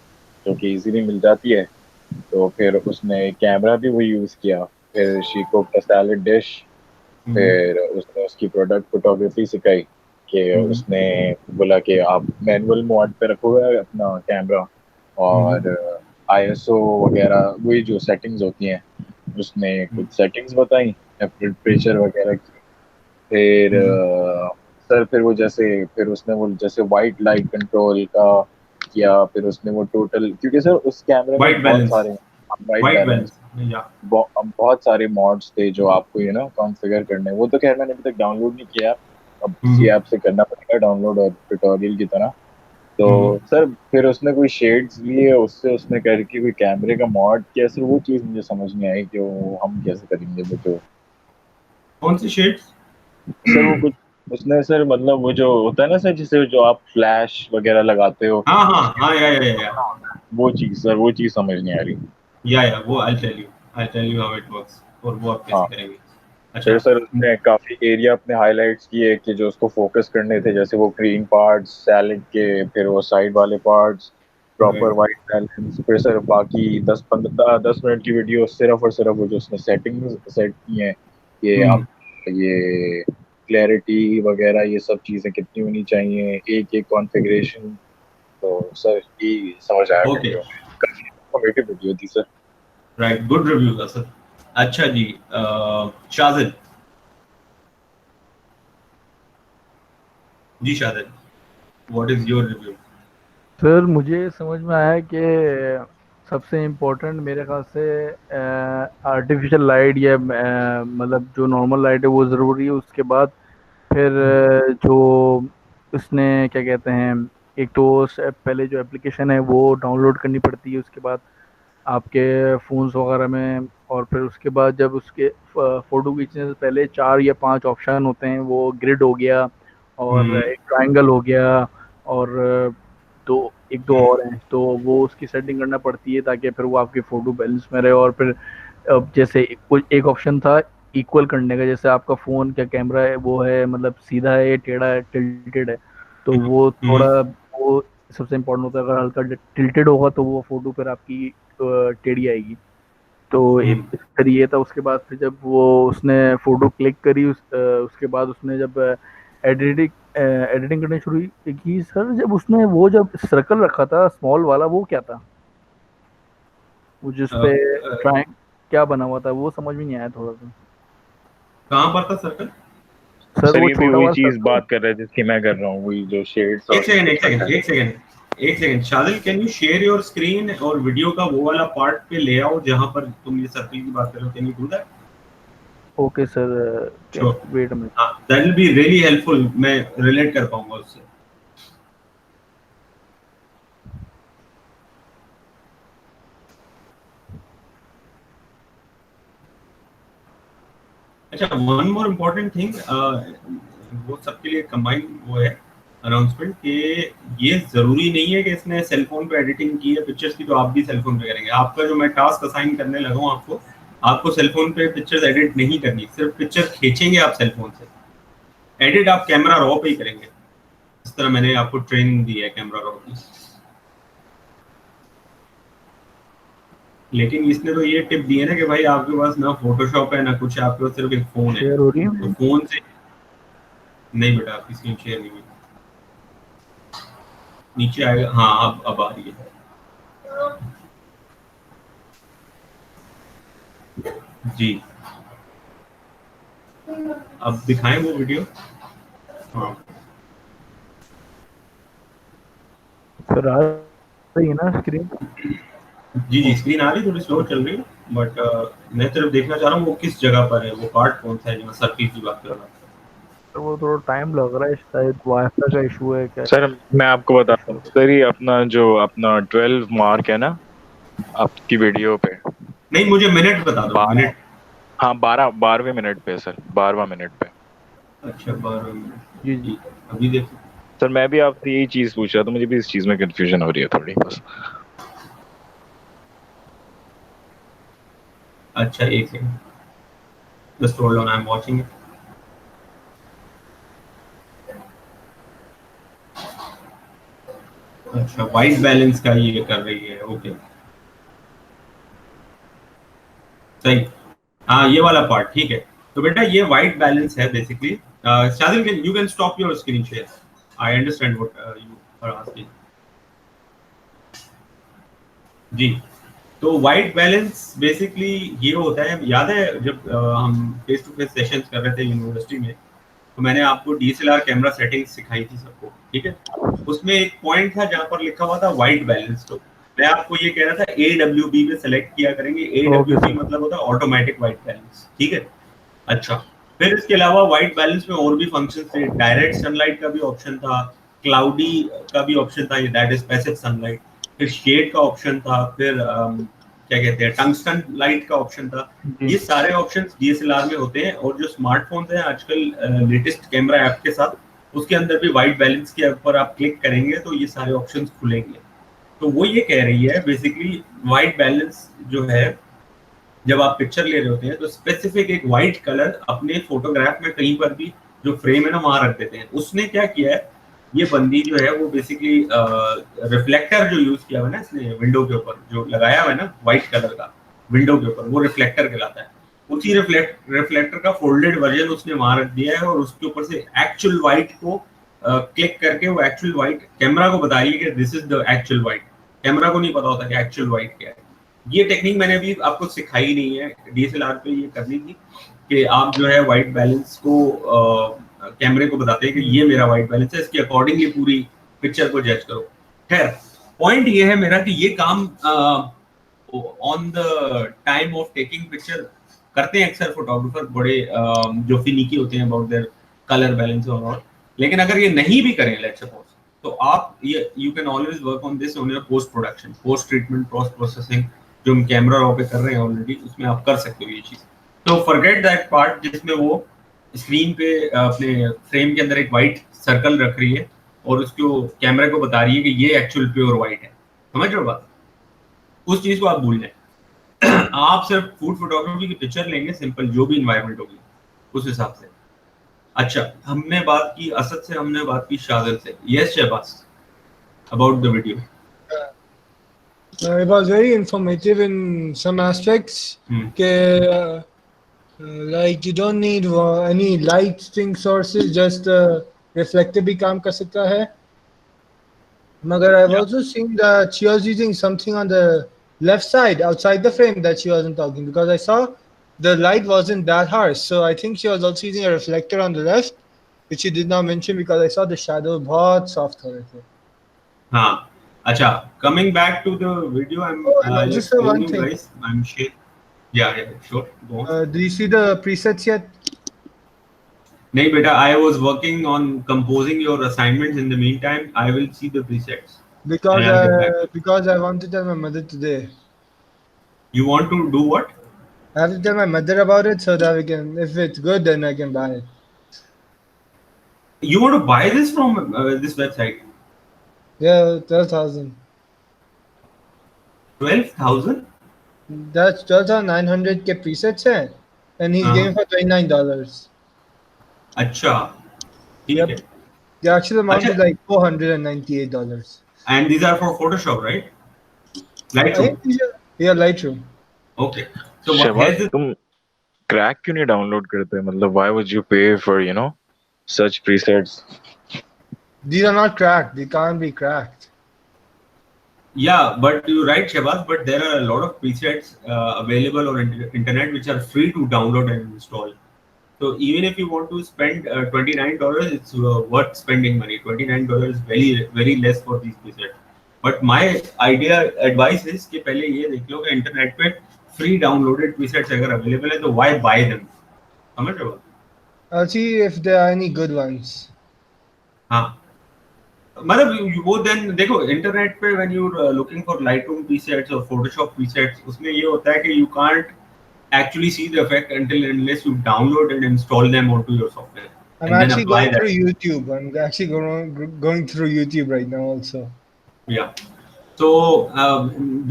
जो कि इजीली मिल जाती है। तो फिर उसने कैमरा भी वही यूज किया। फिर she cooked a salad dish. फिर उसने उसकी प्रोडक्ट फोटोग्राफी सिखाई कि उसने बोला कि आप मैनुअल मोड पे रखोगे अपना कैमरा, और आईएसओ वगैरह वही जो सेटिंग्स होती हैं, उसने कुछ सेटिंग्स बताई, टेम्परेचर वगैरह की। फिर सर फिर वो जैसे फिर उसने वो जैसे वाइट लाइट कंट्रोल का किया। फिर उसने वो टोटल, क्योंकि सर उस कैमरे में वाइट बहुत बैलेंस, सारे वाइट वाइट बैलेंस, बैलेंस या बहुत सारे मॉड्स थे जो आपको कॉन्फ़िगर करने, वो तो खैर मैंने अभी तक डाउनलोड नहीं किया। अब किसी ऐप से करना पड़ेगा डाउनलोड, और ट्यूटोरियल की तरह। तो सर फिर उसने कोई शेड्स लिए, उससे उसने करके कोई कैमरे का मॉड किया सर, वो चीज़ मुझे समझ नहीं आई कि वो हम कैसे करेंगे वो जो। कौन सी शेड्स? सर वो कुछ उसने सर मतलब वो जो होता है ना सर, जिसे जो आप फ्लैश वगैरह लगाते हो, हाँ हाँ उसके हाँ, या वो चीज़ सर, वो चीज़ समझ नहीं आ रही। या वो I tell you how it works, और वो आप कैसे हाँ, करेंगे। फिर अच्छा। सर उसने काफी एरिया अपने हाइलाइट्स किए कि जो उसको फोकस करने थे, जैसे वो ग्रीन पार्ट्स सैलेड के, फिर वो साइड वाले parts, proper right. White balance. फिर सर बाकी 10 मिनट की वीडियो सिर्फ और सिर्फ वो जो उसने सेटिंग्स सेट की हैं, ये आप ये क्लैरिटी वगैरह ये सब चीज़ें कितनी होनी चाहिए, एक एक कॉन्फ़िगरेशन। तो सर ये समझ आया ओके, वीडियो में, काफी इन्फॉर्मेटिव वीडियो थी सर। राइट, गुड रिव्यू था सर। अच्छा जी, शाजिद। जी Shajid, what is your review? Sir मुझे समझ में आया कि सबसे इम्पोर्टेंट मेरे ख्याल से आर्टिफिशियल लाइट या मतलब जो नॉर्मल लाइट है वो ज़रूरी है। उसके बाद फिर जो उसने क्या कहते हैं, एक तो पहले जो एप्लीकेशन है वो डाउनलोड करनी पड़ती है, उसके बाद आपके फ़ोन्स वगैरह में। और फिर उसके बाद जब उसके फ़ोटो खींचने से पहले 4 या 5 ऑप्शन होते हैं, वो ग्रिड हो गया और एक ट्रायंगल हो गया, और दो एक दो और हैं, तो वो उसकी सेटिंग करना पड़ती है ताकि फिर वो आपके फ़ोटो बैलेंस में रहे। और फिर अब जैसे कुछ एक ऑप्शन था इक्वल करने का, जैसे आपका फ़ोन का कैमरा है वो है मतलब सीधा है, टेढ़ा है, टिल्टेड है, तो वो थोड़ा वो सबसे इम्पोर्टेंट होता है। अगर हल्का टिल्टेड होगा तो वो फोटो फिर आपकी टेढ़ी आएगी। तो फिर ये था। उसके बाद फिर जब वो उसने फोटो क्लिक करी उसके बाद उसने जब एडिटिंग एडिटिंग करनी शुरू की सर, जब उसने वो जब सर्कल रखा था स्मॉल वाला, वो क्या था? वो जिस पे ट्राइंग क्या बना हुआ था वो समझ में नहीं आया थोड़ा सा। कहाँ पर था सर्कल? सर सर वो ये भी छोटा वही वाला चीज सर्कल। बात कर रहे थे जिसकी मैं कर रहा हूँ, वही जो शेड्स एक और सेकंड ये एक सब सेकंड है। एक सेकंड एक second, Shadil can you share your screen और वीडियो का वो वाला पार्ट पे ले आओ जहां पर तुम ये सर्कल की बात कर रहे हो, can you do that? Okay sir, sure. Wait a minute. हाँ, that will be really helpful, मैं रिलेट कर पाऊंगा उससे। अच्छा, वन मोर इम्पोर्टेंट थिंग, वो सबके लिए कंबाइन वो है अनाउंसमेंट कि ये जरूरी नहीं है कि इसने सेल फोन पे एडिटिंग की है पिक्चर्स की तो आप भी सेल फोन पे करेंगे। आपका जो मैं टास्क असाइन करने लगा हूँ आपको, आपको सेल फोन पे पिक्चर्स एडिट नहीं करनी, सिर्फ पिक्चर खींचेंगे आप सेल फोन से, एडिट आप कैमरा रॉ पे ही करेंगे। इस तरह मैंने आपको ट्रेनिंग दी है कैमरा रॉ की। लेकिन इसने तो ये टिप दी है ना कि भाई आपके पास ना फोटोशॉप है ना कुछ है, आपके पास सिर्फ एक फोन है, शेयर हो रही तो है? फोन से नहीं बेटा, आपकी स्क्रीन शेयर नहीं हुई। नीचे आएगा, हाँ अब आ रही है। जी, अब दिखाएं वो वीडियो। हाँ सर आ रही है ना स्क्रीन? जी जी, स्क्रीन आ रही, थोड़ी स्लो चल रही है। बट मैं सिर्फ देखना चाह रहा हूँ वो किस जगह पर है, वो पार्ट कौन सा है जहाँ सर्किट की बात कर रहा हूँ। तो वो थोड़ा टाइम लग रहा है, शायद वाईफाई का इशू है क्या। सर मैं आपको बताता हूँ सर, ये अपना 12 मार्क है ना आपकी वीडियो पे, नहीं, मुझे मिनट बता दो, 12, मिनट। हाँ 12वें मिनट पे सर, 12वां मिनट पे। अच्छा, 12 मिनट, जी जी। ठीक है, अभी देखो। सर मैं भी आपसे यही चीज पूछ रहा था, मुझे भी इस चीज में कंफ्यूजन हो रही है थोड़ी बस। अच्छा, एक second, just hold on, I am watching it. अच्छा, वाइट बैलेंस का ये कर रही है, ओके, सही। हाँ, ये वाला पार्ट ठीक है। तो बेटा ये वाइट बैलेंस है basically. Shadil, you can stop your screen share, I understand what you are asking. जी, तो वाइट बैलेंस बेसिकली ये होता है, याद है जब हम फेस टू फेस सेशंस कर रहे थे यूनिवर्सिटी में, तो मैंने आपको डीएसएलआर कैमरा सेटिंग्स सिखाई थी सबको, ठीक है। उसमें एक पॉइंट था जहां पर लिखा हुआ था वाइट बैलेंस। तो मैं आपको ये कह रहा था AWB पे सेलेक्ट किया करेंगे। Okay AWB sir. मतलब होता है ऑटोमेटिक वाइट बैलेंस, ठीक है। अच्छा, फिर इसके अलावा व्हाइट बैलेंस में और भी फंक्शन थे। डायरेक्ट सनलाइट का भी ऑप्शन था, क्लाउडी का भी ऑप्शन था, ये दैट इज पैसिव सनलाइट। फिर शेड का ऑप्शन था, फिर क्या कहते हैं, टंगस्टन लाइट का ऑप्शन था। जी ये सारे ऑप्शंस डीएसएलआर में होते हैं, और जो स्मार्टफोन्स हैं आजकल लेटेस्ट कैमरा ऐप के साथ, उसके अंदर भी व्हाइट बैलेंस के ऊपर आप क्लिक करेंगे तो ये सारे ऑप्शंस खुलेंगे। तो वो ये कह रही है बेसिकली, व्हाइट बैलेंस जो है, जब आप पिक्चर ले रहे होते हैं तो स्पेसिफिक एक वाइट कलर अपने फोटोग्राफ में कहीं पर भी जो फ्रेम है ना वहां रख देते हैं। उसने क्या किया है, ये बंदी जो है वो बेसिकली रिफ्लेक्टर जो यूज किया हुआ है ना इसने विंडो के ऊपर जो लगाया हुआ है ना व्हाइट कलर का विंडो के ऊपर, वो रिफ्लेक्टर कहलाता है। उसी रिफ्लेक्टर का फोल्डेड वर्जन उसने वहां रख दिया है, और उसके ऊपर से एक्चुअल व्हाइट को क्लिक करके वो एक्चुअल व्हाइट कैमरा को बता रही है कि this is the actual white. Camera को नहीं पता होता कि एक्चुअल व्हाइट क्या है। ये टेक्निक मैंने अभी आपको सिखाई नहीं है, डीएसएलआर पे ये करनी थी कि आप जो है व्हाइट बैलेंस को कैमरे को बताते हैं कि ये मेरा व्हाइट बैलेंस है, इसके अकॉर्डिंगली पूरी पिक्चर को जज करो। खैर, पॉइंट ये है मेरा कि ये काम on the time of taking picture करते हैं अक्सर फोटोग्राफर, बड़े जो फिनिकी होते हैं अबाउट देयर कलर बैलेंस और ऑल। लेकिन अगर ये नहीं भी करें, लेट्स सपोज, तो आप ये you can always work on this on your post production, post treatment, post processing, जो हम कैमरा रॉ पे कर रहे हैं ऑलरेडी, उसमें आप कर सकते हो ये चीज। तो फॉरगेट दैट पार्ट जिसमें वो स्क्रीन पे अपने फ्रेम के अंदर एक वाइट सर्कल रख रही है और उसको कैमरे को बता रही है कि ये एक्चुअल प्योर वाइट है। समझ रहे हो बात? उस चीज को आप भूल जाए। आप सिर्फ फूड फोटोग्राफी की पिक्चर लेंगे, सिंपल, जो भी इन्वायरमेंट होगी उस हिसाब से। अच्छा, हमने बात की असद से, हमने बात की शादिल से। Yes Shahbaz, about the video. It was very informative in some aspects. Like you don't need any lighting sources, just reflector भी काम कर सकता है. Magar I've also seen that she was using something on the left side outside the frame that she wasn't talking, because I saw the light wasn't that harsh. So I think she was also using a reflector on the left, which she did not mention because I saw the shadow बहुत soft हो रहे थे. हाँ, अच्छा, coming back to the video, I'll just explain one you thing. guys. I'm sure. Yeah, sure. Go on. Do you see the presets yet? नहीं बेटा, I was working on composing your assignments. In the meantime, I will see the presets. Because I want to tell my mother today. You want to do what? I have to tell my mother about it so that we can, if it's good, then I can buy it. You want to buy this from this website? Yeah, 12,000. 12,000? That's 12,900 के presets हैं, and he's giving for $29. अच्छा, ठीक है. The actual amount is like $498. And these are for Photoshop, right? Lightroom. Yeah, Lightroom. Okay. So Shahbaz, तुम crack क्यों नहीं download करते? मतलब why would you pay for such presets? These are not cracked. They can't be cracked. Yeah, but you're right, Shehbaz, but there are a lot of presets available on internet which are free to download and install. So even if you want to spend $29, it's worth spending money. $29 is very, very less for these presets. But my advice is कि पहले ये देख लो कि internet पे free downloaded presets अगर available है तो why bye them, समझ रहे हो? I'll see if there are any good ones. हाँ, मतलब वो देन देखो इंटरनेट पे when you looking for Lightroom presets और फोटोशॉप प्रीसेट्स, उसमें ये होता है कि you can't actually see the effect until unless you download and install them onto your software I'm and then actually apply going that. through YouTube. I'm actually going through YouTube right now also. Yeah. So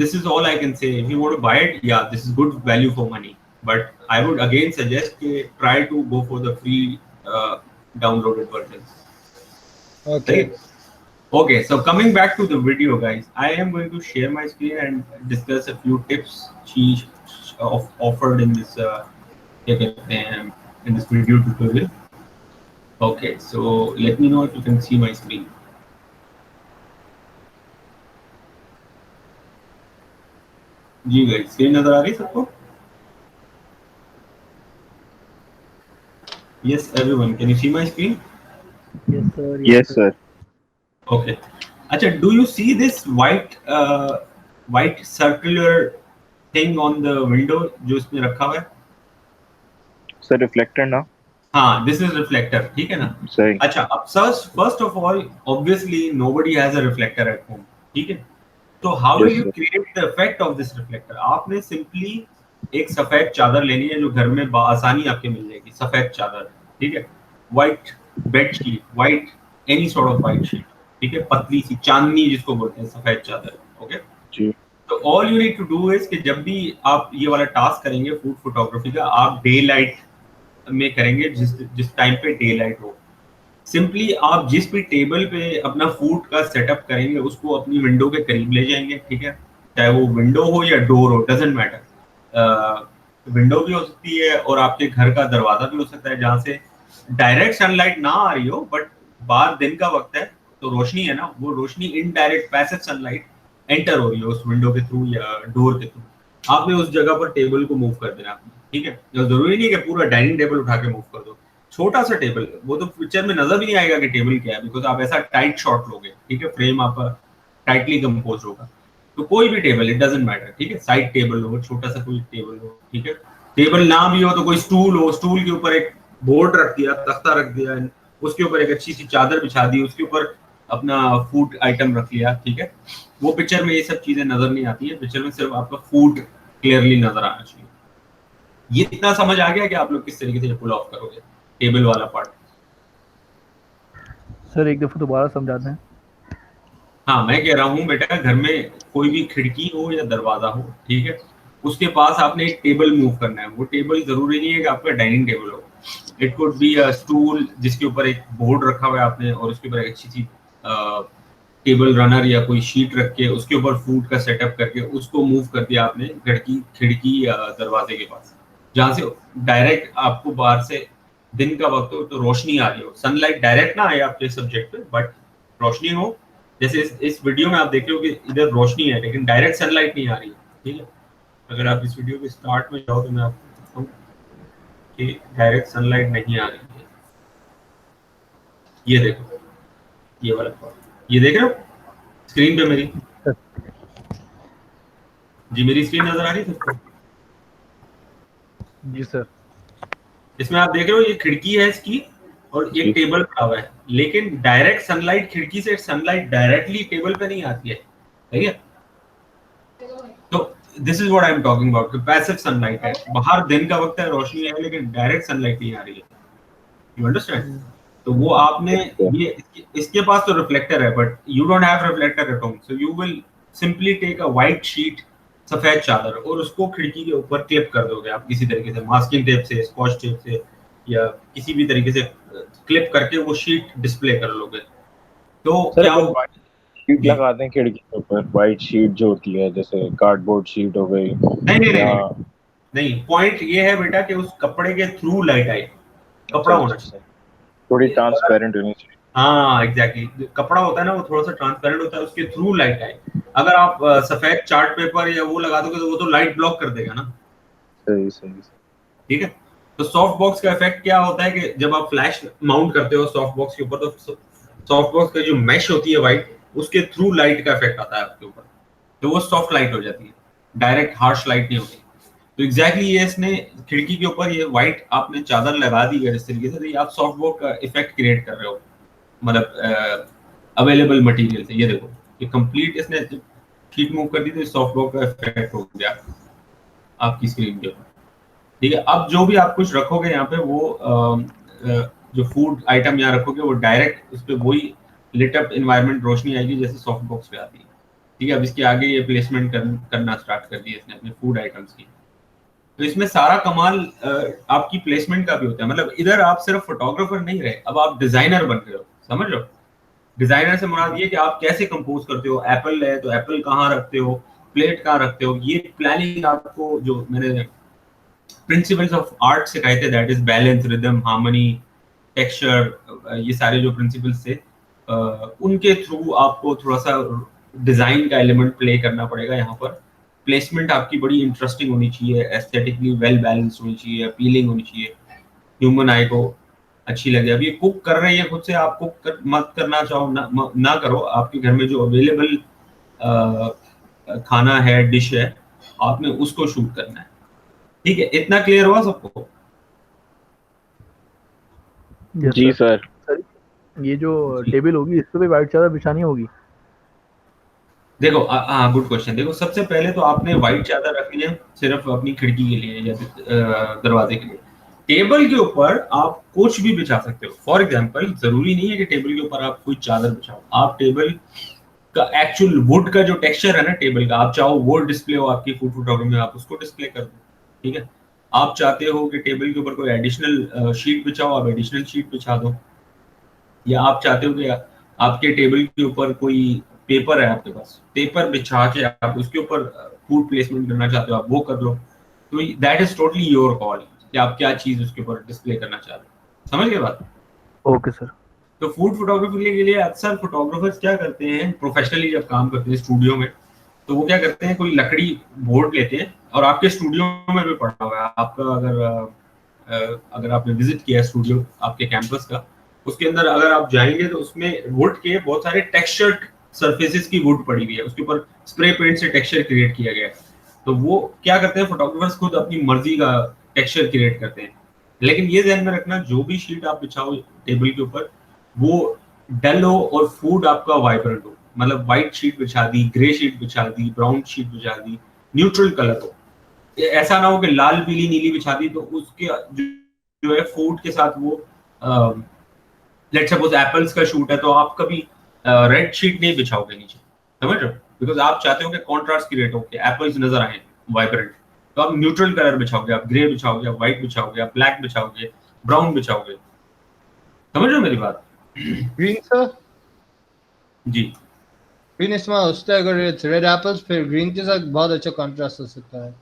this is all I can say. If you want to buy it, yeah, this is good value for money. But I would again suggest try to go for the free downloaded versions. Okay. Right? Okay, so coming back to the video, guys, I am going to share my screen and discuss a few tips she offered in this in this video tutorial. Okay, so let me know if you can see my screen. जी guys, screen नजर आ रही है सबको? Yes, everyone, can you see my screen? Yes sir. Yes sir. Okay. अच्छा, do you see this white circular thing on the window जो इसमें रखा हुआ है? सर रिफ्लेक्टर ना? हाँ, this is reflector, ठीक है ना? सही. अच्छा, अब first of all, obviously nobody has a reflector at home, ठीक है? तो how will you create the effect of this reflector? आपने simply एक सफेद चादर लेनी है जो घर में आसानी आपके मिल जाएगी, सफेद चादर, ठीक है? White bed sheet, white any sort of white sheet, ठीक है? पतली सी चांदनी जिसको बोलते हैं, सफेद चादर, ओके? जी. तो all you need to do is कि जब भी आप ये वाला टास्क करेंगे फूड फोटोग्राफी का, आप डे लाइट में करेंगे, जिस टाइम पे डे लाइट हो। सिंपली आप जिस भी टेबल पे अपना फूड का सेटअप करेंगे उसको अपनी विंडो के करीब ले जाएंगे, ठीक है? चाहे वो विंडो हो या डोर हो, डजंट मैटर। विंडो भी हो सकती है और आपके घर का दरवाजा भी हो सकता है जहाँ से डायरेक्ट सनलाइट ना आ रही हो, बट बाहर दिन का वक्त है तो रोशनी है ना, वो रोशनी इनडायरेक्ट पैसिव सनलाइट एंटर हो रही है उस विंडो के थ्रू या डोर के थ्रू। आपने उस जगह पर टेबल को मूव कर देना, ठीक है? जरूरी नहीं है कि पूरा डाइनिंग टेबल उठा के मूव कर दो, छोटा सा टेबल, वो तो पिक्चर में नजर भी नहीं आएगा कि टेबल क्या है, बिकॉज आप ऐसा टाइट शॉट लोगे, ठीक है? फ्रेम आपका टाइटली कंपोज होगा। तो कोई भी टेबल, इट डजंट मैटर, ठीक है? साइड टेबल हो, छोटा सा कोई टेबल हो, ठीक है? टेबल ना भी हो तो कोई स्टूल हो, स्टूल के ऊपर एक बोर्ड रख दिया, तख्ता रख दिया, उसके ऊपर एक अच्छी सी चादर बिछा दी, उसके ऊपर अपना फूड आइटम रख लिया, ठीक है? वो पिक्चर में ये सब चीजें नजर नहीं आती है, पिक्चर में सिर्फ आपका फूड क्लियरली नजर आना चाहिए। ये इतना समझ आ गया कि आप लोग किस तरीके से पुल ऑफ करोगे टेबल वाला पार्ट? सर एक दफा दोबारा समझा दें। हाँ, मैं कह रहा हूँ बेटा, घर में कोई भी खिड़की हो या दरवाजा हो, ठीक है, उसके पास आपने एक टेबल मूव करना है। वो टेबल जरूरी नहीं है कि आपका डाइनिंग टेबल हो, it could be a stool जिसके ऊपर एक बोर्ड रखा हुआ है आपने और उसके ऊपर एक अच्छी सी टेबल रनर या कोई शीट रख के उसके ऊपर फूड का सेटअप करके उसको मूव कर दिया आपने खिड़की या दरवाजे के पास, जहाँ से डायरेक्ट आपको बाहर से दिन का वक्त हो तो रोशनी आ रही हो, सनलाइट डायरेक्ट ना आए आपके सब्जेक्ट पे, बट रोशनी हो। जैसे इस वीडियो में आप देख रहे हो कि इधर रोशनी है लेकिन डायरेक्ट सनलाइट नहीं आ रही है, ठीक है? अगर आप इस वीडियो के स्टार्ट में जाओ तो मैं आपको बताता हूँ कि डायरेक्ट सनलाइट नहीं आ रही है। ये देखो, ये वाला पार्ट, ये देख रहे हो स्क्रीन पे मेरी? जी, मेरी स्क्रीन नजर आ रही है सबको? जी सर। इसमें आप देख रहे हो ये खिड़की है इसकी और एक टेबल पड़ा हुआ है, लेकिन डायरेक्ट सनलाइट खिड़की से सनलाइट डायरेक्टली टेबल पे नहीं आती है, ठीक है? तो this is what I am talking about, passive sunlight है, बाहर दिन का वक्त है, रोशनी है, लेकिन डायरेक्ट सनलाइट नहीं आ रही है। You understand? तो वो आपने ये इसके पास तो रिफ्लेक्टर है, but you don't have reflector at home, so you will simply take a white sheet, सफेद चादर, और उसको खिड़की के ऊपर क्लिप कर दोगे आप किसी तरीके से, मास्किंग टेप से, स्कॉच टेप से, या किसी भी तरीके से क्लिप करके वो शीट डिस्प्ले कर लोगे। तो क्या वो शीट लगा दें खिड़की के ऊपर, व्हाइट शीट जो होती है जैसे कार्डबोर्ड शीट हो गई? नहीं, पॉइंट ये है बेटा कि उस कपड़े के थ्रू लाइट आए, कपड़ा होना चाहिए, थोड़ी ट्रांसपेरेंट होनी चाहिए। हाँ एग्जैक्टली, कपड़ा होता है ना वो थोड़ा सा ट्रांसपेरेंट होता है, उसके थ्रू लाइट आए। अगर आप सफेद चार्ट पेपर या वो लगा दोगे तो वो तो लाइट ब्लॉक कर देगा ना। सही, ठीक है? तो सॉफ्ट बॉक्स का इफेक्ट क्या होता है कि जब आप फ्लैश माउंट करते हो सॉफ्ट बॉक्स के ऊपर, तो सॉफ्ट बॉक्स का जो मैश होती है व्हाइट, उसके थ्रू लाइट का इफेक्ट आता है आपके ऊपर, तो वो सॉफ्ट लाइट हो जाती है, डायरेक्ट हार्श लाइट नहीं होती। तो एग्जैक्टली ये इसने खिड़की के ऊपर ये व्हाइट आपने चादर लगा दी है इस तरीके से, तो ये आप सॉफ्ट बोर्ड का इफेक्ट क्रिएट कर रहे हो, मतलब अवेलेबल मटेरियल से। ये देखो ये कंप्लीट इसने शीट मूव कर दी तो सॉफ्ट बोर्ड का इफेक्ट हो गया आपकी स्क्रीन के ऊपर। ठीक है, अब जो भी आप कुछ रखोगे यहाँ पे वो जो फूड आइटम यहाँ रखोगे वो डायरेक्ट उस पर वही लिट अप एनवायरनमेंट रोशनी आएगी जैसे सॉफ्ट बॉक्स पे आती है। ठीक है, अब इसके आगे ये प्लेसमेंट करना स्टार्ट कर दिया इसने अपने फूड आइटम्स की। तो इसमें सारा कमाल आपकी प्लेसमेंट का भी होता है, मतलब इधर आप सिर्फ फोटोग्राफर नहीं रहे, अब आप डिजाइनर बन रहे हो, समझ रहे हो। डिजाइनर से मुराद ये कि आप कैसे कंपोज करते हो, एप्पल है तो एप्पल कहाँ रखते हो, प्लेट कहाँ रखते हो, ये प्लानिंग आपको जो मैंने प्रिंसिपल्स ऑफ आर्ट सिखाए थे, that is balance, rhythm, harmony, texture, ये सारे जो प्रिंसिपल्स थे उनके थ्रू आपको थोड़ा सा डिजाइन का एलिमेंट प्ले करना पड़ेगा यहाँ पर। प्लेसमेंट आपकी बड़ी इंटरेस्टिंग होनी चाहिए, एस्थेटिकली वेल बैलेंस्ड होनी चाहिए, अपीलिंग होनी चाहिए, ह्यूमन आई को अच्छी लगे। अभी कुक कर रहे हैं खुद से, आप कुक मत करना चाहो ना करो, आपके घर में जो अवेलेबल खाना है, डिश है, आपने उसको शूट करना है। ठीक है, इतना क्लियर हुआ सबको? जी सर। ये जो टेबल होगी इस पे भी व्हाइट चादर बिछानी होगी? देखो हाँ, गुड क्वेश्चन। देखो सबसे पहले तो आपने व्हाइट चादर रखनी है सिर्फ अपनी खिड़की के लिए या दरवाजे के लिए। टेबल के ऊपर आप कुछ भी बिछा सकते हो। फॉर एग्जांपल, जरूरी नहीं है कि टेबल के ऊपर आप कोई चादर बिछाओ, आप टेबल का एक्चुअल वुड का जो टेक्सचर है ना टेबल का, आप चाहो वो डिस्प्ले हो आपकी फूड फोटोग्राफी में, आप उसको डिस्प्ले कर दो। ठीक है, आप चाहते हो कि टेबल के ऊपर कोई एडिशनल शीट बिछाओ, आप एडिशनल शीट बिछा दो। या आप चाहते हो कि आपके टेबल के ऊपर कोई पेपर है, आपके पास पेपर बिछा के आप उसके ऊपर फूड प्लेसमेंट करना चाहते हो, आप वो कर लो। तो that is totally your call कि आप क्या चीज उसके ऊपर डिस्प्ले करना चाहते हो। समझ गए बात? Okay sir. तो फूड फोटोग्राफी के लिए अक्सर फोटोग्राफर्स क्या करते हैं, प्रोफेशनली जब काम करते हैं स्टूडियो में, तो वो क्या करते हैं, कोई लकड़ी बोर्ड लेते हैं, और आपके स्टूडियो में भी पड़ा हुआ है आपका, अगर आपने विजिट किया स्टूडियो आपके कैंपस का, उसके अंदर अगर आप जाएंगे तो उसमें वुड के बहुत सारे टेक्सचर्ड सरफेसेस की वुड पड़ी हुई है, उसके ऊपर स्प्रे पेंट से टेक्सचर क्रिएट किया गया है। तो वो क्या करते हैं, फोटोग्राफर्स खुद अपनी मर्जी का टेक्सचर क्रिएट करते हैं। लेकिन ये ध्यान में रखना, जो भी शीट आप बिछाओ टेबल के ऊपर वो डल हो और फूड आपका वाइब्रेंट हो, मतलब व्हाइट शीट बिछा दी, ग्रे शीट बिछा दी, ब्राउन शीट बिछा दी, न्यूट्रल कलर हो। ऐसा ना हो कि लाल पीली नीली बिछा दी तो उसके जो है फूड के साथ वो लेट्स सपोज एप्पल्स का शूट है तो आप कभी रेड शीट नहीं बिछाओगे नीचे, समझ रहे हो, बिकॉज आप चाहते हो कि कॉन्ट्रास्ट क्रिएट हो कि एप्पल्स नजर आए वाइब्रेंट। तो आप न्यूट्रल कलर बिछाओगे, आप ग्रे बिछाओगे, आप व्हाइट बिछाओगे, आप ब्लैक बिछाओगे, ब्राउन बिछाओगे। समझ रहे हो मेरी बात? Green sir? जी, ग्रीन इस्तेमाल होता है अगर इट्स रेड एप्पल्स, फिर ग्रीन के साथ बहुत अच्छा कंट्रास्ट हो सकता है।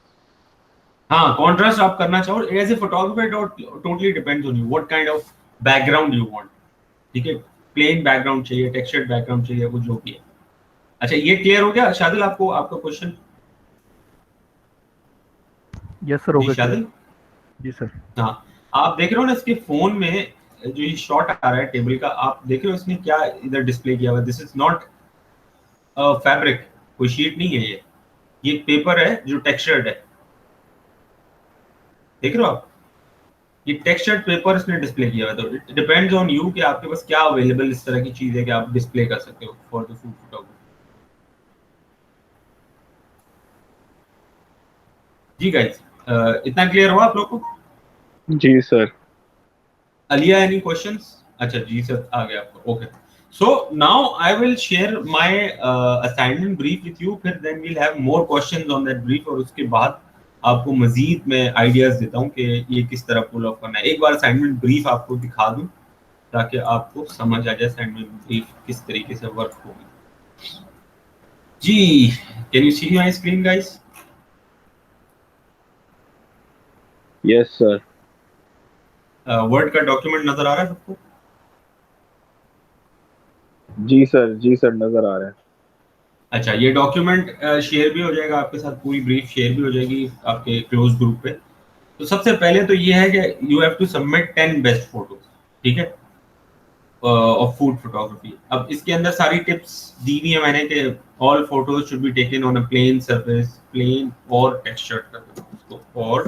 हाँ, कॉन्ट्रास्ट आप करना चाहो as a photographer, totally depends on you what kind of background you want. ठीक है, प्लेन बैकग्राउंड चाहिए, टेक्सचर्ड बैकग्राउंड चाहिए, वो जो भी है। अच्छा, ये क्लियर हो गया शादिल आपको, आपका question? Yes sir, okay Shadil? जी सर। हाँ, आप देख रहे हो ना इसके फोन में जो ये शॉट आ रहा है टेबल का, आप देख रहे हो इसमें क्या इधर डिस्प्ले किया हुआ है। दिस इज नॉट फैब्रिक, कोई शीट नहीं है, ये पेपर है जो टेक्सचर्ड है। देख रहे हो आप, ये टेक्सचर्ड पेपर इसने डिस्प्ले किया हुआ है। तो इट डिपेंड्स ऑन यू कि आपके पास क्या अवेलेबल इस तरह की चीज है कि आप डिस्प्ले कर सकते हो फॉर द फूड फोटोग्राफी। जी गाइस, इतना क्लियर हुआ आप लोग को? जी सर। Alia, any questions? अच्छा जी सर आ गया आपको, okay. So now I will share my assignment brief with you, फिर then we'll have more questions on that brief, और उसके बाद आपको मजीद मैं आइडियाज देता हूँ कि ये किस तरह पुल ऑफ करना है। एक बार असाइनमेंट ब्रीफ आपको दिखा दूँ ताकि आपको समझ आ जाए असाइनमेंट ब्रीफ किस तरीके से वर्क होगी। जी, can you see my screen guys? Yes sir. Word का डॉक्यूमेंट नजर आ रहा है सबको? जी सर नजर आ रहा है। अच्छा, ये डॉक्यूमेंट शेयर भी हो जाएगा आपके साथ, पूरी ब्रीफ शेयर भी हो जाएगी आपके क्लोज ग्रुप पे। तो सबसे पहले तो ये है कि you have to submit 10 best photos. ठीक है, ऑफ फूड फोटोग्राफी। अब इसके अंदर सारी टिप्स दी हुई है मैंने कि all photos should be taken on a plain surface, plain और टेक्सचर्ड कर दो उसको, और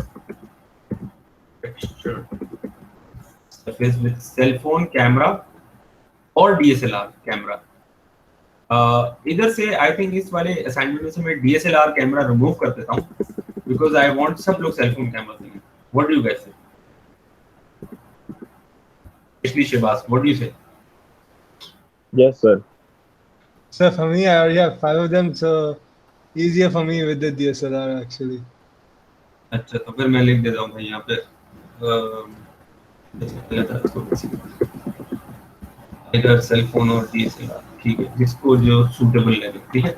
textured surface with cell phone camera और डीएसएलआर कैमरा। इधर से आई थिंक इस वाले असाइनमेंट में से मैं डीएसएलआर कैमरा रिमूव कर देता हूँ, बिकॉज आई वांट सब लोग सेल फोन कैमरा देंगे। What do you guys say? Specially Shahbaz, what do you say? Yes, sir. So for me, I already have 5 of them, so easier for me with the DSLR actually. अच्छा, तो फिर मैं लिख देता हूँ भाई यहाँ पे इधर सेल फोन और डीएसएलआर, ठीक है, जिसको जो सूटेबल लगे, ठीक है।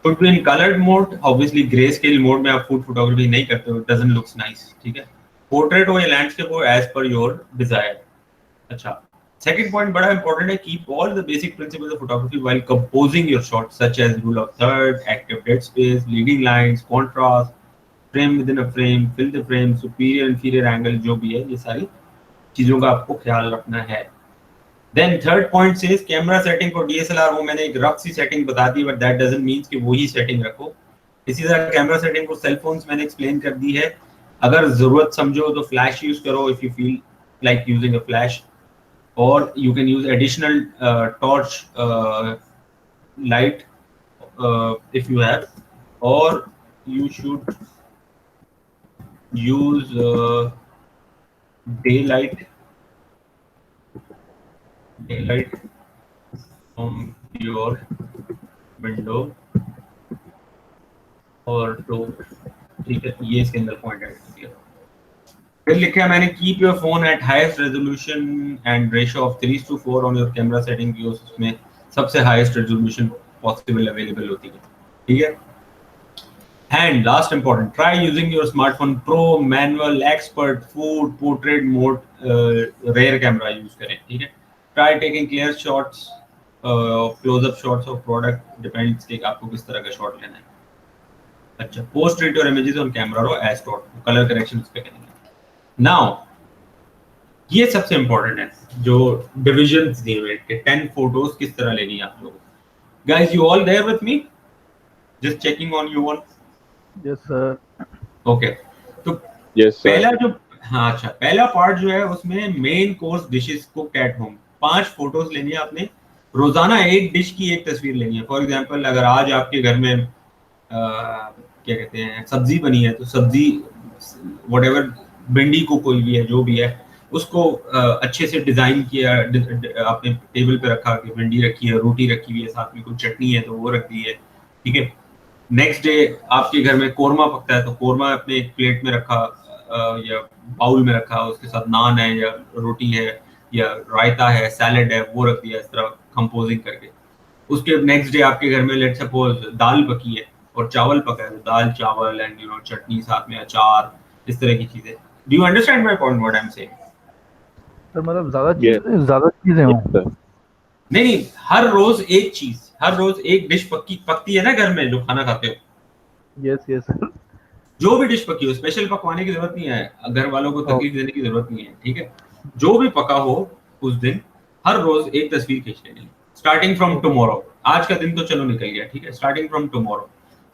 Put in colored mode, obviously grayscale mode में आप फूड फोटोग्राफी नहीं करते हो, it doesn't looks nice, ठीक है। पोर्ट्रेट हो या लैंडस्केप हो, as per your desire। अच्छा, second point बड़ा important है, keep all the basic principles of photography while composing your shots, such as rule of third, active dead space, leading lines, contrast, frame within a frame, fill the frame, superior inferior angle, जो भी है, ये सारी चीजों का आपको ख्याल रखना है। Then third point says camera setting for DSLR, वो मैंने एक रफ सी सेटिंग बता दी, बट दैट डजंट मींस कि वही सेटिंग रखो। इसी तरह camera setting for cell phones मैंने एक्सप्लेन कर दी है। अगर जरूरत समझो तो फ्लैश यूज करो if you feel like using a flash, और you can use additional torch light if you have, और you should use daylight from your window और door, ठीक है। ये इसके अंदर पॉइंट ऐड किया। फिर लिखा है मैंने keep your phone at highest resolution and ratio of 3:4 on your camera setting, की उसमें सबसे हाईएस्ट रेजोल्यूशन पॉसिबल अवेलेबल होती है, ठीक है। And last important, try using your smartphone pro, manual, expert, food, portrait mode, rare camera use करें, ठीक है। Try taking clear shots, close-up shots of product, depends कि आपको किस तरह का shot लेना है। अच्छा, post rate your images on camera raw as shot, color correction इस पे करेंगे। Now, ये सबसे important है, जो divisions दिए हुए हैं, 10 photos किस तरह लेनी है आप लोगों को। Guys, you all there with me? Just checking on you all. Yes sir. Okay, तो Yes, sir. पहला जो, हाँ अच्छा, पहला पार्ट जो है उसमें मेन कोर्स डिशेस को कैट होम 5 फोटोज लेनी है आपने। रोजाना एक डिश की एक तस्वीर लेनी है। फॉर एग्जांपल, अगर आज आपके घर में क्या कहते हैं सब्जी बनी है, तो सब्जी व्हाटएवर, भिंडी को कोई भी है जो भी है, उसको अच्छे से डिजाइन किया, आपने टेबल पे रखा कि भिंडी रखी है, रोटी रखी हुई है, साथ में कुछ चटनी है तो वो रख दी है, ठीक है। नेक्स्ट डे आपके घर में कोरमा पकता है, तो कोरमा अपने एक प्लेट में रखा या बाउल में रखा, उसके साथ नान है या रोटी है या रायता है, सैलेड है, वो रख दिया इस तरह कंपोजिंग करके। उसके नेक्स्ट डे आपके घर में लेट सपोज दाल पकी है और चावल पका है, तो दाल चावल एंड चटनी, साथ में अचार, इस तरह की चीजें। Do you understand my point what I am saying? Sir मतलब ज्यादा चीजें Yes, हों। sir. नहीं, हर रोज एक चीज, हर रोज एक डिश पकती है ना घर में जो खाना खाते हो। Yes yes sir. जो भी डिश पकी हो, स्पेशल पकवाने की जरूरत नहीं है, घर वालों को तकलीफ देने की जरूरत नहीं है, ठीक है। जो भी पका हो उस दिन हर रोज एक तस्वीर खींच लेनी, स्टार्टिंग फ्रॉम टुमारो। आज का दिन तो चलो निकल गया, ठीक है। Starting from tomorrow,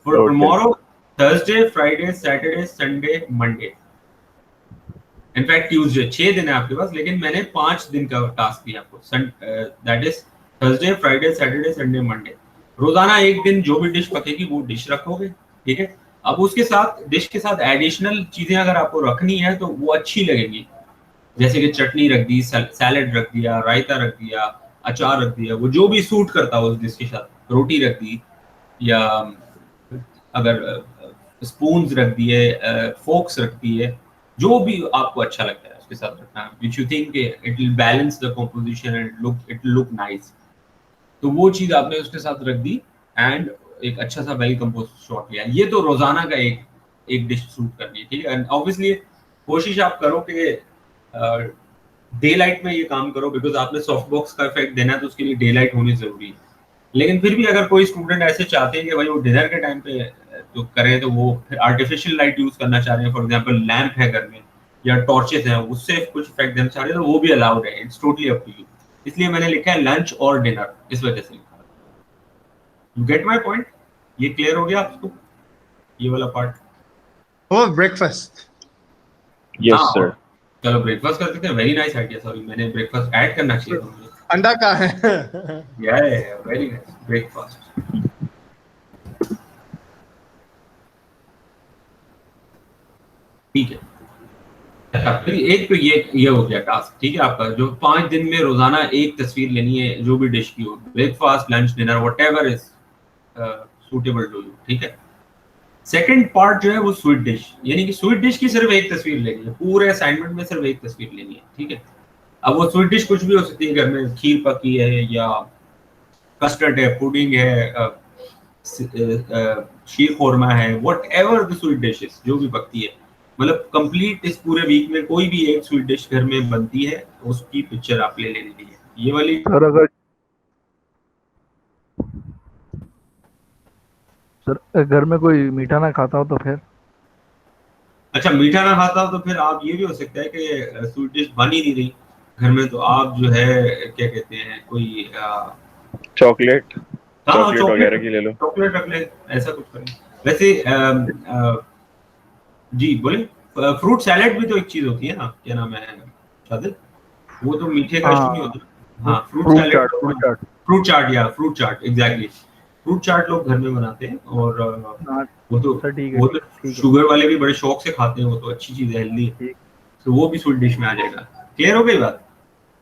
for tomorrow, Thursday, Friday, Saturday, Sunday, Monday, in fact Tuesday. 6 दिन है आपके पास, लेकिन मैंने 5 दिन का टास्क दिया आपको। That is Thursday, Friday, Saturday, Sunday, Monday. रोजाना एक दिन जो भी डिश पकेगी वो डिश रखोगे, ठीक है। अब उसके साथ, डिश के साथ एडिशनल चीजें अगर आपको रखनी है तो वो अच्छी लगेगी, जैसे कि चटनी रख दी, सैलेड रख दिया, रायता रख दिया, अचार रख दिया, वो जो भी सूट करता हो उस डिश के साथ। रोटी रख दी, या अगर स्पून्स रख दिए, फोक्स रख दिए, जो भी आपको अच्छा लगता है उसके साथ रखना, which you think it will balance the composition and it look nice. तो वो चीज आपने उसके साथ रख दी एंड एक अच्छा सा वेल कंपोज शॉट लिया। ये तो रोजाना का एक डिश शूट करनी है, ठीक है। एंड ऑब्वियसली कोशिश आप करो कि डे लाइट में ये काम करो, बिकॉज आपने सॉफ्ट बॉक्स का इफेक्ट देना है तो उसके लिए डे लाइट होनी जरूरी है। लेकिन फिर भी अगर कोई स्टूडेंट ऐसे चाहते हैं कि भाई वो डिनर के टाइम पे तो करें, तो वो फिर आर्टिफिशियल लाइट यूज करना चाह रहे हैं, फॉर एग्जांपल लैंप है घर में या टॉर्चेस हैं, उससे कुछ इफेक्ट देना चाह रहे हैं, तो वो भी अलाउड है। It's totally up to you. इसलिए मैंने लिखा है लंच और डिनर, इस वजह से लिखा है। You get my point? ये क्लियर हो गया आपको ये वाला part? Oh, breakfast. Yes sir. चलो ब्रेकफास्ट कर सकते हैं। वेरी नाइस आइडिया, सॉरी मैंने ब्रेकफास्ट ऐड करना चाहिए था मुझे। अंडा कहाँ है? या वेरी नाइस ब्रेकफास्ट। ठीक है। अच्छा, फिर एक तो ये हो गया टास्क, ठीक है आपका, जो 5 दिन में रोजाना एक तस्वीर लेनी है जो भी डिश की हो, breakfast, lunch, dinner, whatever is suitable to you, ठीक है। सेकंड पार्ट जो है वो स्वीट डिश, यानी कि स्वीट डिश की सिर्फ एक तस्वीर लेनी है, पूरे असाइनमेंट में सिर्फ एक तस्वीर लेनी है, ठीक है। अब वो स्वीट डिश कुछ भी हो सकती है, घर में खीर पकी है या कस्टर्ड है, पुडिंग है, शीर खोरमा है, व्हाटएवर द स्वीट डिशेस जो भी पकती है, मतलब कंप्लीट इस पूरे वीक में कोई भी एक स्वीट डिश घर में बनती है उसकी पिक्चर आप ले लेनी है। ये वाली सर घर में कोई मीठा ना खाता हो तो फिर? अच्छा, मीठा ना खाता हो तो फिर आप ये भी हो सकता है कि स्वीट डिश बन ही नहीं रही घर में, तो आप जो है क्या कहते हैं कोई चॉकलेट चॉकलेट वगैरह की ले लो, चॉकलेट रख ले, ऐसा कुछ करें। वैसे जी बोले, फ्रूट सैलेड भी तो एक चीज होती है ना, क्या नाम है शायद, वो तो मीठे का इशू नहीं होता। हाँ, फ्रूट सैलेड, फ्रूट चाट या फ्रूट चाट, एग्जैक्टली फ्रूट चाट लोग घर में बनाते हैं, और वो तो शुगर वाले भी बड़े शौक से खाते हैं, वो तो अच्छी चीज है, हेल्दी है, तो वो भी स्वीट डिश में आ जाएगा। क्लियर हो गई बात?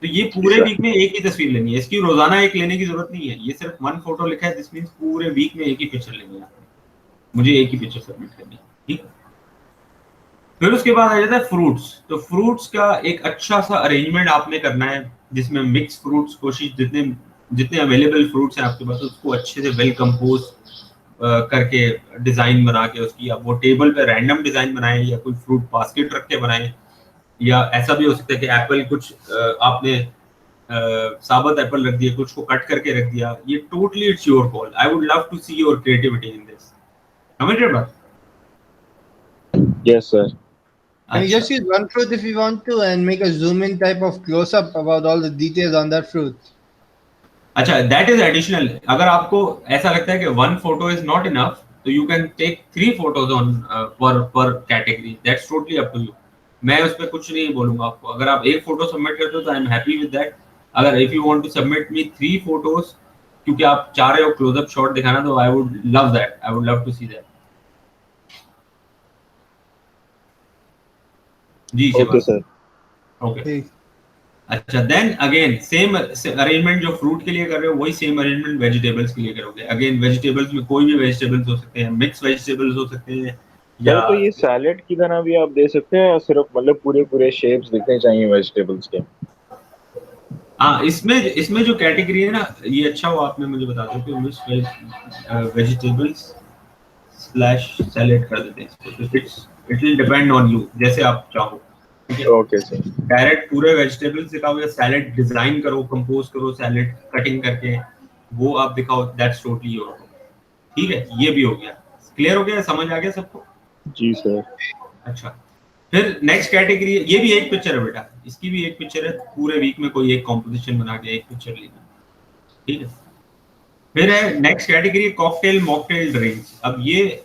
तो ये पूरे वीक में एक ही तस्वीर लेनी है, इसकी रोजाना एक लेने की जरूरत नहीं है, ये सिर्फ 1 फोटो लिखा है, दिस मींस पूरे वीक में एक ही पिक्चर लेनी है, मुझे एक ही पिक्चर सबमिट करनी है, ठीक है। फिर उसके बाद आ जाता है फ्रूट्स। तो फ्रूट्स का एक अच्छा सा अरेंजमेंट आपने करना है, जिसमें मिक्स फ्रूट्स, कोशिश जितने अवेलेबल फ्रूट्स हैं आपके पास उसको अच्छे से वेल कंपोज करके डिजाइन बना के उसकी, आप वो टेबल पे रैंडम डिजाइन बनाएं या कोई फ्रूट बास्केट रख के बनाएं, या ऐसा भी हो सकता है कि एप्पल कुछ आपने साबुत एप्पल रख दिया, कुछ को कट करके रख दिया, ये totally it's your call. I would love to see your creativity in this. समझ रहे बात? Yes sir. And you just use one fruit if you want to and make a zoom in type of close up about all the details on that fruit. अच्छा, that is additional. अगर आपको ऐसा लगता है कि 1 photo is not enough, तो you can take 3 photos on per category. That's totally up to you. मैं उस पर कुछ नहीं बोलूंगा आपको। अगर आप एक फोटो सबमिट करते हो तो I am happy with that. अगर if you want to submit me 3 photos, क्योंकि आप चाह रहे हो क्लोजअप शॉट दिखाना, तो I would love that, I would love to see that. जी ओके सर। ओके, अच्छा, देन अगेन सेम अरेंजमेंट जो फ्रूट के लिए कर रहे हो, वही सेम अरेंजमेंट वेजिटेबल्स के लिए करोगे। अगेन वेजिटेबल्स में कोई भी वेजिटेबल्स हो सकते हैं, मिक्स वेजिटेबल्स हो सकते हैं, या तो ये सैलेड की तरह भी आप दे सकते हैं, या सिर्फ मतलब पूरे शेप्स दिखने चाहिए वेजिटेबल्स के? हाँ, इसमें जो कैटेगरी है ना, ये अच्छा हुआ आपने मुझे बता दिया कि मिक्स वेजिटेबल्स स्लैश सैलेड कर देते हैं। It will depend on you, जैसे आप चाहो। Okay sir. डायरेक्ट पूरे वेजिटेबल्स दिखाओ या सैलेड डिजाइन करो, कंपोज करो सैलेड कटिंग करके, वो आप दिखाओ, दैट्स टोटली योर। ठीक है, ये भी हो गया, क्लियर हो गया, समझ आ गया सबको? जी सर। अच्छा, फिर नेक्स्ट कैटेगरी, ये भी एक पिक्चर है बेटा, इसकी भी एक पिक्चर है, पूरे वीक में कोई एक कॉम्पोजिशन बना के एक पिक्चर लेना, ठीक है। फिर है next category cocktail mocktail drinks. अब ये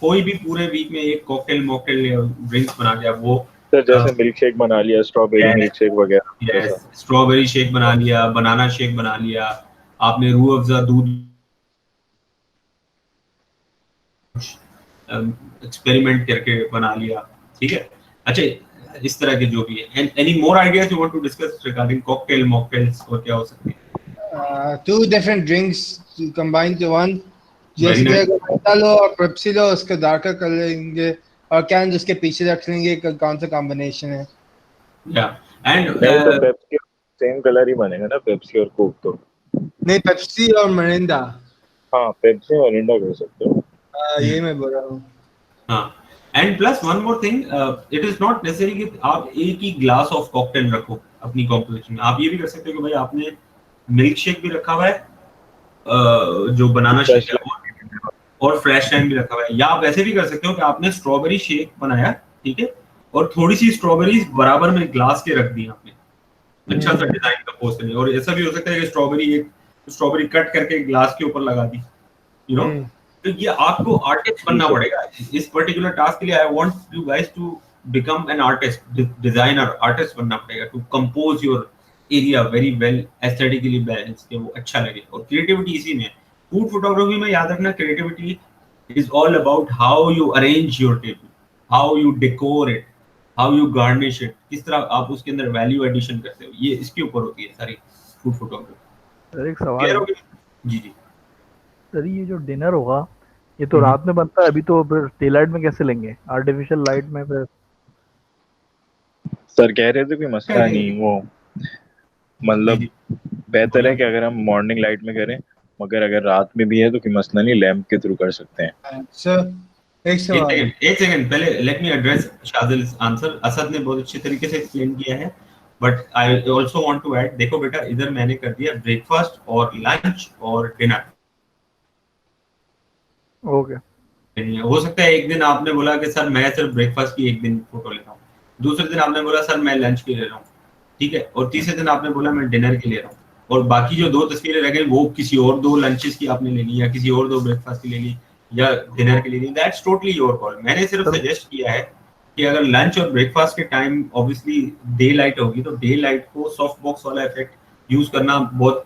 कोई भी पूरे वीक में एक कॉकटेल मॉकटेल ड्रिंक्स बना के, अब वो सर जैसे मिल्क शेक बना लिया, स्ट्रॉबेरी मिल्क शेक वगैरह, स्ट्रॉबेरी शेक बना लिया, बनाना शेक बना लिया, आपने रूह अफ़ज़ा दूध एक्सपेरिमेंट करके बना लिया, ठीक है। अच्छा, इस तरह के जो भी है, any more ideas you want to discuss regarding cocktail mocktails, और क्या हो सकती है? 2 different drinks combined to one, जैसे अगर लो और पेप्सी लो, उसका दारका कर लेंगे और कैन उसके पीछे रख लेंगे, कौन सा कॉम्बिनेशन है। या एंड पेप्सी सेम कलर ही बनेगा ना, पेप्सी और कोक तो नहीं, पेप्सी और मिरिंडा। हाँ, पेप्सी और मिरिंडा कर सकते हो। ये मैं बोल रहा हूँ। हाँ, and plus one more thing, it is not necessary कि आप एक ही ग्लास ऑफ कॉकटेल रखो अपनी कॉम्पोजिशन में। आप ये भी कर सकते हो कि भाई आपने मिल्क शेक भी रखा हुआ है, जो बनाना शेक है, और फ्रेश टाइम भी रखा हुआ है, या आप ऐसे भी कर सकते हो कि आपने स्ट्रॉबेरी शेक बनाया, ठीक है, और थोड़ी सी स्ट्रॉबेरीज बराबर में ग्लास के रख दी आपने, अच्छा सा डिजाइन का पोस्ट करें। और ऐसा भी हो सकता है कि स्ट्रॉबेरी कट करके ग्लास के ऊपर लगा दी, यू नो। तो ये आपको आर्टिस्ट बनना पड़ेगा इस पर्टिकुलर टास्क के लिए। I want you guys to become an artist, designer, artist बनना पड़ेगा to compose your area very well, aesthetically balance, कि वो अच्छा लगे। और क्रिएटिविटी इसी में, फूड फोटोग्राफी में याद रखना, creativity is all about how you arrange your table, how you decor it, how you garnish it, किस तरह आप उसके अंदर वैल्यू एडिशन करते हो, ये इसके ऊपर होती है सारी फूड फोटोग्राफी। सर एक सवाल है। जी जी सर ये जो डिनर होगा ये तो रात में बनता है, अभी तो फिर डे लाइट में कैसे लेंगे, आर्टिफिशियल लाइट में फिर? सर कह रहे थे कोई मसला नहीं, वो मतलब बेहतर है कि अगर हम मॉर्निंग लाइट में करें, मगर अगर रात में भी है तो कोई मसला नहीं, लैंप के थ्रू कर सकते हैं। सर एक सेकंड पहले let me address Shadil's answer. Asad ने बहुत अच्छे तरीके से एक्सप्लेन किया है, but I also want to add. देखो बेटा, इधर मैंने कर दिया ब्रेकफास्ट और लंच और डिनर। ओके। हो सकता है एक दिन आपने बोला कि सर मैं सिर्फ ब्रेकफास्ट की एक दिन फोटो ले रहा हूँ, दूसरे दिन आपने बोला सर मैं लंच की ले रहा हूँ, ठीक है, और तीसरे दिन आपने बोला मैं डिनर की ले रहा हूँ, और बाकी जो 2 तस्वीरें रह गई वो किसी और 2 लंचेस की आपने ले ली, या किसी और 2 ब्रेकफास्ट की ले ली, या डिनर के लिए, दैट्स टोटली योर कॉल। मैंने सिर्फ सजेस्ट किया है कि अगर लंच और ब्रेकफास्ट के टाइम ऑब्वियसली डे लाइट होगी, तो डे लाइट को सॉफ्ट बॉक्स वाला इफेक्ट यूज करना बहुत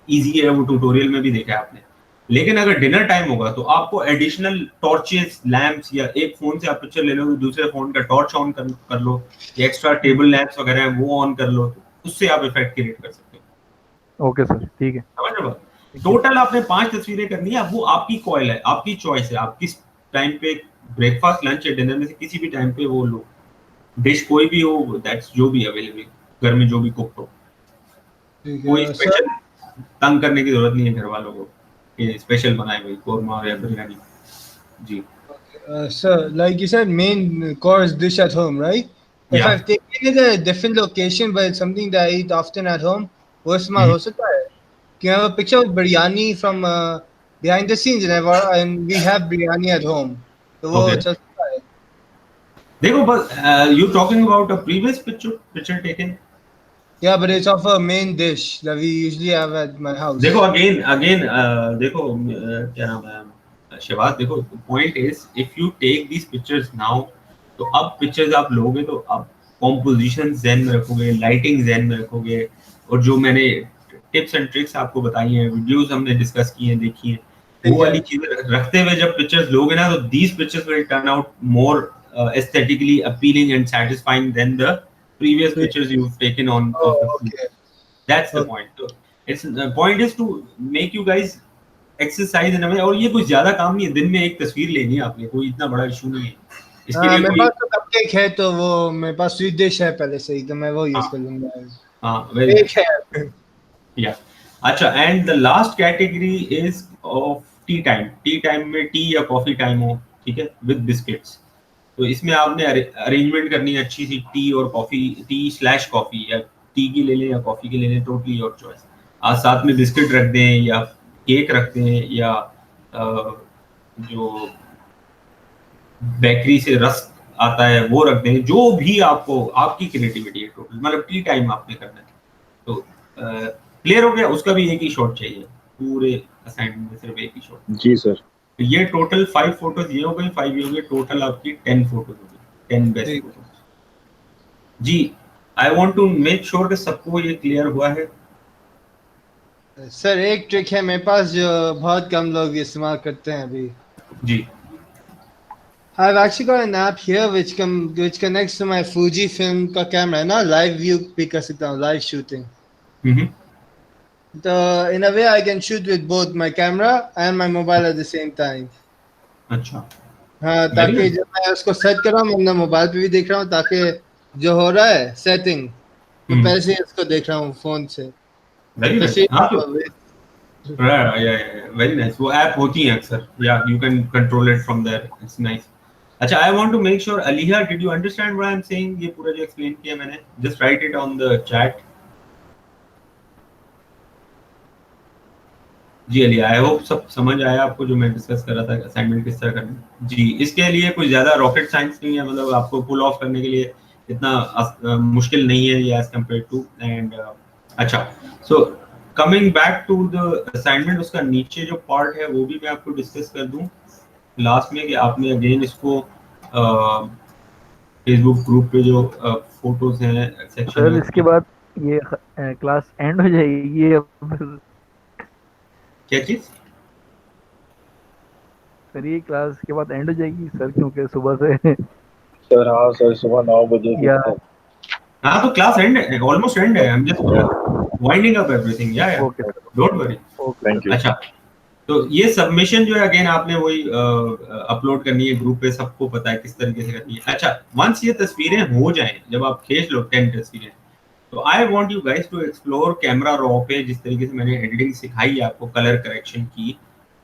इजी है, वो ट्यूटोरियल में भी देखा है आपने। लेकिन अगर डिनर टाइम होगा तो आपको एडिशनल टॉर्चेस, लैंप्स, या एक फोन से आप पिक्चर ले लो तो दूसरे फोन का टॉर्च ऑन कर लो, या एक्स्ट्रा टेबल लैंप्स वगैरह हैं वो ऑन कर लो, तो उससे आप इफेक्ट क्रिएट कर सकते हो। ओके सर, ठीक है, समझ रहे हो? टोटल आपने 5 तस्वीरें करनी है, वो आपकी कॉल है, आपकी चॉइस है, आप किस टाइम पे ब्रेकफास्ट, लंच या डिनर में से किसी भी टाइम पे वो लो, डिश कोई भी हो, दैट्स जो भी अवेलेबल घर में, जो भी कुक हो। कोई स्पेशल तंग करने की जरूरत नहीं है घर वालों को कि स्पेशल बनाए भाई कोरमा या बिरयानी। जी So, like you said, main course dish at home, right? If I've taken it at a different location, but it's something that I eat often at home, वो इस्तेमाल हो सकता है? कि I have a picture of biryani from behind the scenes, and we have biryani at home, तो वो चल सकता है? देखो बस you talking about a previous picture taken? Yeah, but it's of a main dish that we usually have at my house. देखो again देखो क्या नाम है शहबाज, देखो point is if you take these pictures now, तो अब पिक्चर्स आप लोगे तो आप कॉम्पोजिशन ज़हन में रखोगे, लाइटिंग ज़हन में रखोगे, और जो मैंने टिप्स एंड ट्रिक्स आपको बताई हैं, वीडियोस हमने डिस्कस की हैं, देखी हैं, वो वाली चीजें रखते हुए जब पिक्चर्स लोगे ना, तो these pictures will turn out more aesthetically appealing and satisfying than the previous pictures you've taken on of the food. That's the point. So it's the point is to make you guys exercise in a way, और ये कुछ ज्यादा काम नहीं है, दिन में एक तस्वीर लेनी है आपने, कोई इतना बड़ा इशू नहीं है इसके लिए। मेरे पास तो कपकेक है, तो वो मेरे पास स्वीट डिश है पहले से ही, तो मैं वो यूज कर लूंगा। हाँ वेरी है या अच्छा। And the last category is of T time. T time में टी या कॉफी टाइम हो, ठीक है, विद बिस्किट्स, तो इसमें आपने अरेंजमेंट करनी है अच्छी सी, टी और कॉफी, टी/कॉफी, या टी की ले लें या कॉफी की ले लें, टोटली योर चॉइस। आज साथ में बिस्किट रख दें या केक रख दें, या जो बेकरी से रस्क आता है वो रख दें, जो भी आपको, आपकी क्रिएटिविटी है टोटल, मतलब टी टाइम आपने करना है। तो क्लियर हो गया? उसका भी एक ही शॉट चाहिए, पूरे असाइनमेंट में सिर्फ एक ही शॉट। जी सर। तो ये टोटल 5 फोटोज ये हो गई, 5 ये हो गई, टोटल आपकी 10 फोटोज हो गई, 10 बेस्ट फोटोज। जी I want to make sure कि सबको ये क्लियर हुआ है। सर एक ट्रिक है मेरे पास जो बहुत कम लोग इस्तेमाल करते हैं अभी। जी I've actually got an app here which connects to my Fujifilm का कैमरा ना, लाइव व्यू भी कर सकता हूँ, live shooting. So in a way I can shoot with both my camera and my mobile at the same time. अच्छा हाँ, ताकि जब मैं उसको सेट कर रहा हूँ, मैं अपना मोबाइल पे भी देख रहा हूँ, ताकि जो हो रहा है सेटिंग तो पहले से उसको देख रहा हूँ फोन से। Very nice, very nice. वो ऐप होती है अक्सर, या you can control it from there, it's nice. अच्छा, I want to make sure, Aliya did you understand what I am saying? ये पूरा जो एक्सप्लेन किया मैंने, just write it on the chat. जी अलिया, आई होप सब समझ आया आपको जो मैं डिस्कस कर रहा था, असाइनमेंट किस तरह करना है। जी इसके लिए कोई ज्यादा रॉकेट साइंस नहीं है, मतलब आपको पुल ऑफ करने के लिए इतना मुश्किल नहीं है ये एज कम्पेयर टू एंड अच्छा so coming back to the assignment, उसका नीचे जो पार्ट है वो भी मैं आपको डिस्कस कर दूं लास्ट में कि आपने अगेन इसको फेसबुक ग्रुप पे जो फोटोज हैं सेक्शन सर में इसके बाद ये क्लास एंड हो जाएगी ये क्या चीज सर ये क्लास के बाद एंड हो जाएगी सर क्योंकि सुबह से सर हाँ सर सुबह 9 बजे या हाँ तो क्लास एंड है, ऑलमोस्ट एंड है, I am just winding up everything या okay sir don't worry. Thank you. अच्छा तो ये सबमिशन जो है अगेन आपने वही अपलोड करनी है ग्रुप पे, सबको पता है किस तरीके से करनी है। अच्छा वंस ये तस्वीरें हो जाएं, जब आप खींच लो 10 तस्वीरें, तो I want you guys to explore camera raw पे, जिस तरीके से मैंने एडिटिंग सिखाई है आपको कैमरा करेक्शन की,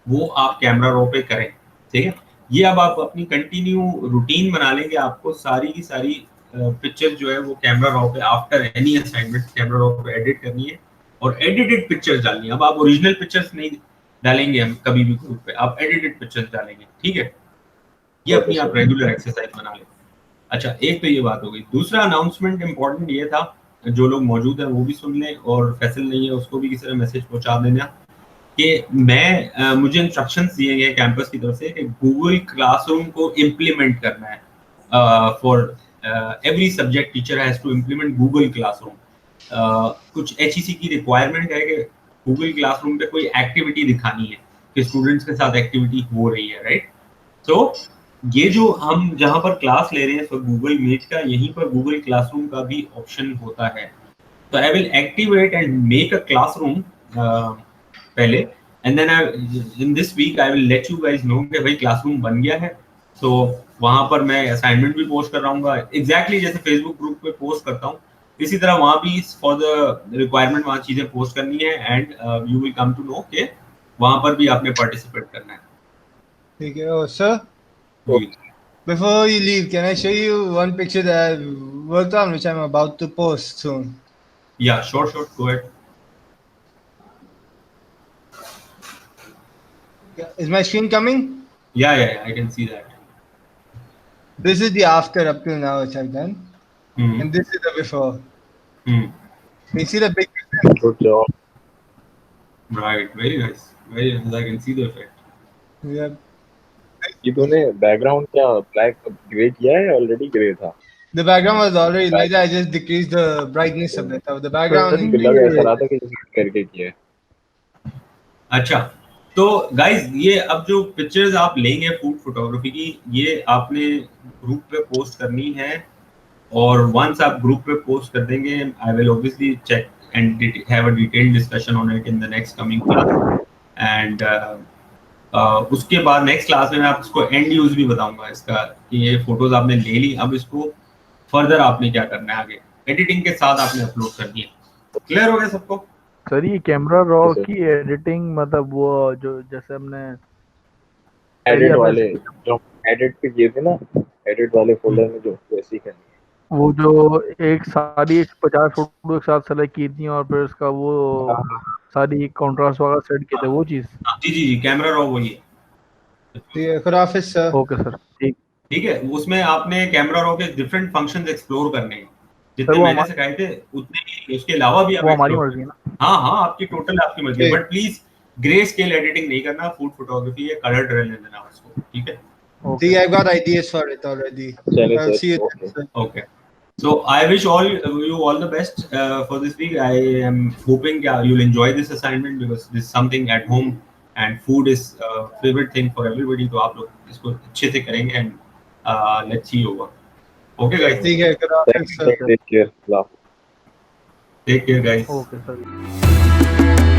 वो आप कैमरा रॉ पे करें, ठीक है। ये अब आप अपनी कंटिन्यू रूटीन बना लेंगे, आपको सारी की सारी पिक्चर जो है वो कैमरा रॉ पे after any assignment camera raw पे एडिट करनी है और एडिटेड पिक्चर्स डालनी है। अब आप ओरिजिनल पिक्चर्स नहीं डालेंगे हम कभी भी ग्रुप पे, आप एडिटेड पिक्चर्स डालेंगे, ठीक है। ये अपनी आप रेगुलर एक्सरसाइज बना लें। अच्छा एक तो ये बात हो गई। दूसरा अनाउंसमेंट इंपॉर्टेंट ये था, जो लोग मौजूद हैं वो भी सुन लें और फैसल नहीं है उसको भी किसी तरह मैसेज पहुंचा देना कि मैं मुझे इंस्ट्रक्शंस दिए गए कैंपस की तरफ से कि गूगल क्लासरूम को इम्प्लीमेंट करना है for every subject teacher has to implement Google classroom. कुछ HEC की रिक्वायरमेंट है कि गूगल क्लासरूम पे कोई एक्टिविटी दिखानी है कि स्टूडेंट्स के साथ एक्टिविटी हो रही है, राइट। तो ये जो हम जहां पर क्लास ले रहे हैं तो गूगल मीट का, यहीं पर गूगल क्लासरूम का भी ऑप्शन होता है। तो I will activate and make a classroom पहले, and then in this week I will let you guys know कि भाई क्लासरूम बन गया है। तो वहां पर मैं असाइनमेंट भी पोस्ट कर रहा हूँ एग्जैक्टली जैसे फेसबुक ग्रुप पे पोस्ट करता हूँ, इसी तरह वहां भी फॉर द रिक्वायरमेंट वहां चीजें पोस्ट करनी है and you will come to know कि वहां पर भी आपने पार्टिसिपेट करना है। ठीक है। Oh, sir, before you leave, can I show you one picture that I worked on, which I'm about to post soon? Yeah, sure, go ahead. Is my screen coming? Yeah, I can see that. This is the after up till now, which I've done, and this is the before. Can you see the big difference? Good job. Right, very nice, very nice. I can see the effect. Yeah. ये तूने background क्या black grey किया है? Already grey था। The background was already like that. I just decreased the brightness a bit of the background. लग ऐसा रहा था कि करके किया है। अच्छा तो गाइज ये अब जो पिक्चर्स आप लेंगे फूड फोटोग्राफी की, ये आपने ग्रुप पे पोस्ट करनी है और वंस आप ग्रुप पे पोस्ट कर देंगे, I will obviously check and have a detailed discussion on it in the next coming class and उसके बाद नेक्स्ट क्लास में मैं आपको एंड यूज भी बताऊंगा इसका कि ये फोटोज आपने ले ली, अब इसको फर्दर आपने क्या करना है, आगे एडिटिंग के साथ आपने अपलोड करनी है। क्लियर हो गया सबको? सर ये कैमरा रॉ की एडिटिंग मतलब वो जो जैसे हमने एडिट वाले जो एडिट पे किए थे ना, एडिट वाले फोल्डर में जो वैसे ही करनी है। वो जो एक सारी 50 फोटो एक साथ सेलेक्ट की थी और फिर उसका वो सारी कंट्रास्ट वगैरह सेट किए थे, वो चीज। जी कैमरा रॉ वही है। खुद हाफिज सर। ओके सर, ठीक है। उसमें आपने कैमरा रॉ के डिफरेंट फंक्शंस एक्सप्लोर करने हैं, जितने मैंने सिखाए थे उतने ही, उसके अलावा भी आप हमारी मर्जी है ना। हाँ आपकी टोटल आपकी मर्जी है, but please grey scale editing नहीं करना, फूड फोटोग्राफी है, कलर रहने देना उसको, ठीक है। See, I've got ideas for it already. I'll see you then. Okay. So I wish you all the best for this week. I am hoping you'll enjoy this assignment because this is something at home and food is favorite thing for everybody. तो आप लोग इसको अच्छे से करेंगे and let's see you over. Okay guys. ठीक है, good afternoon, sir. Take care. Take care guys. Okay sir.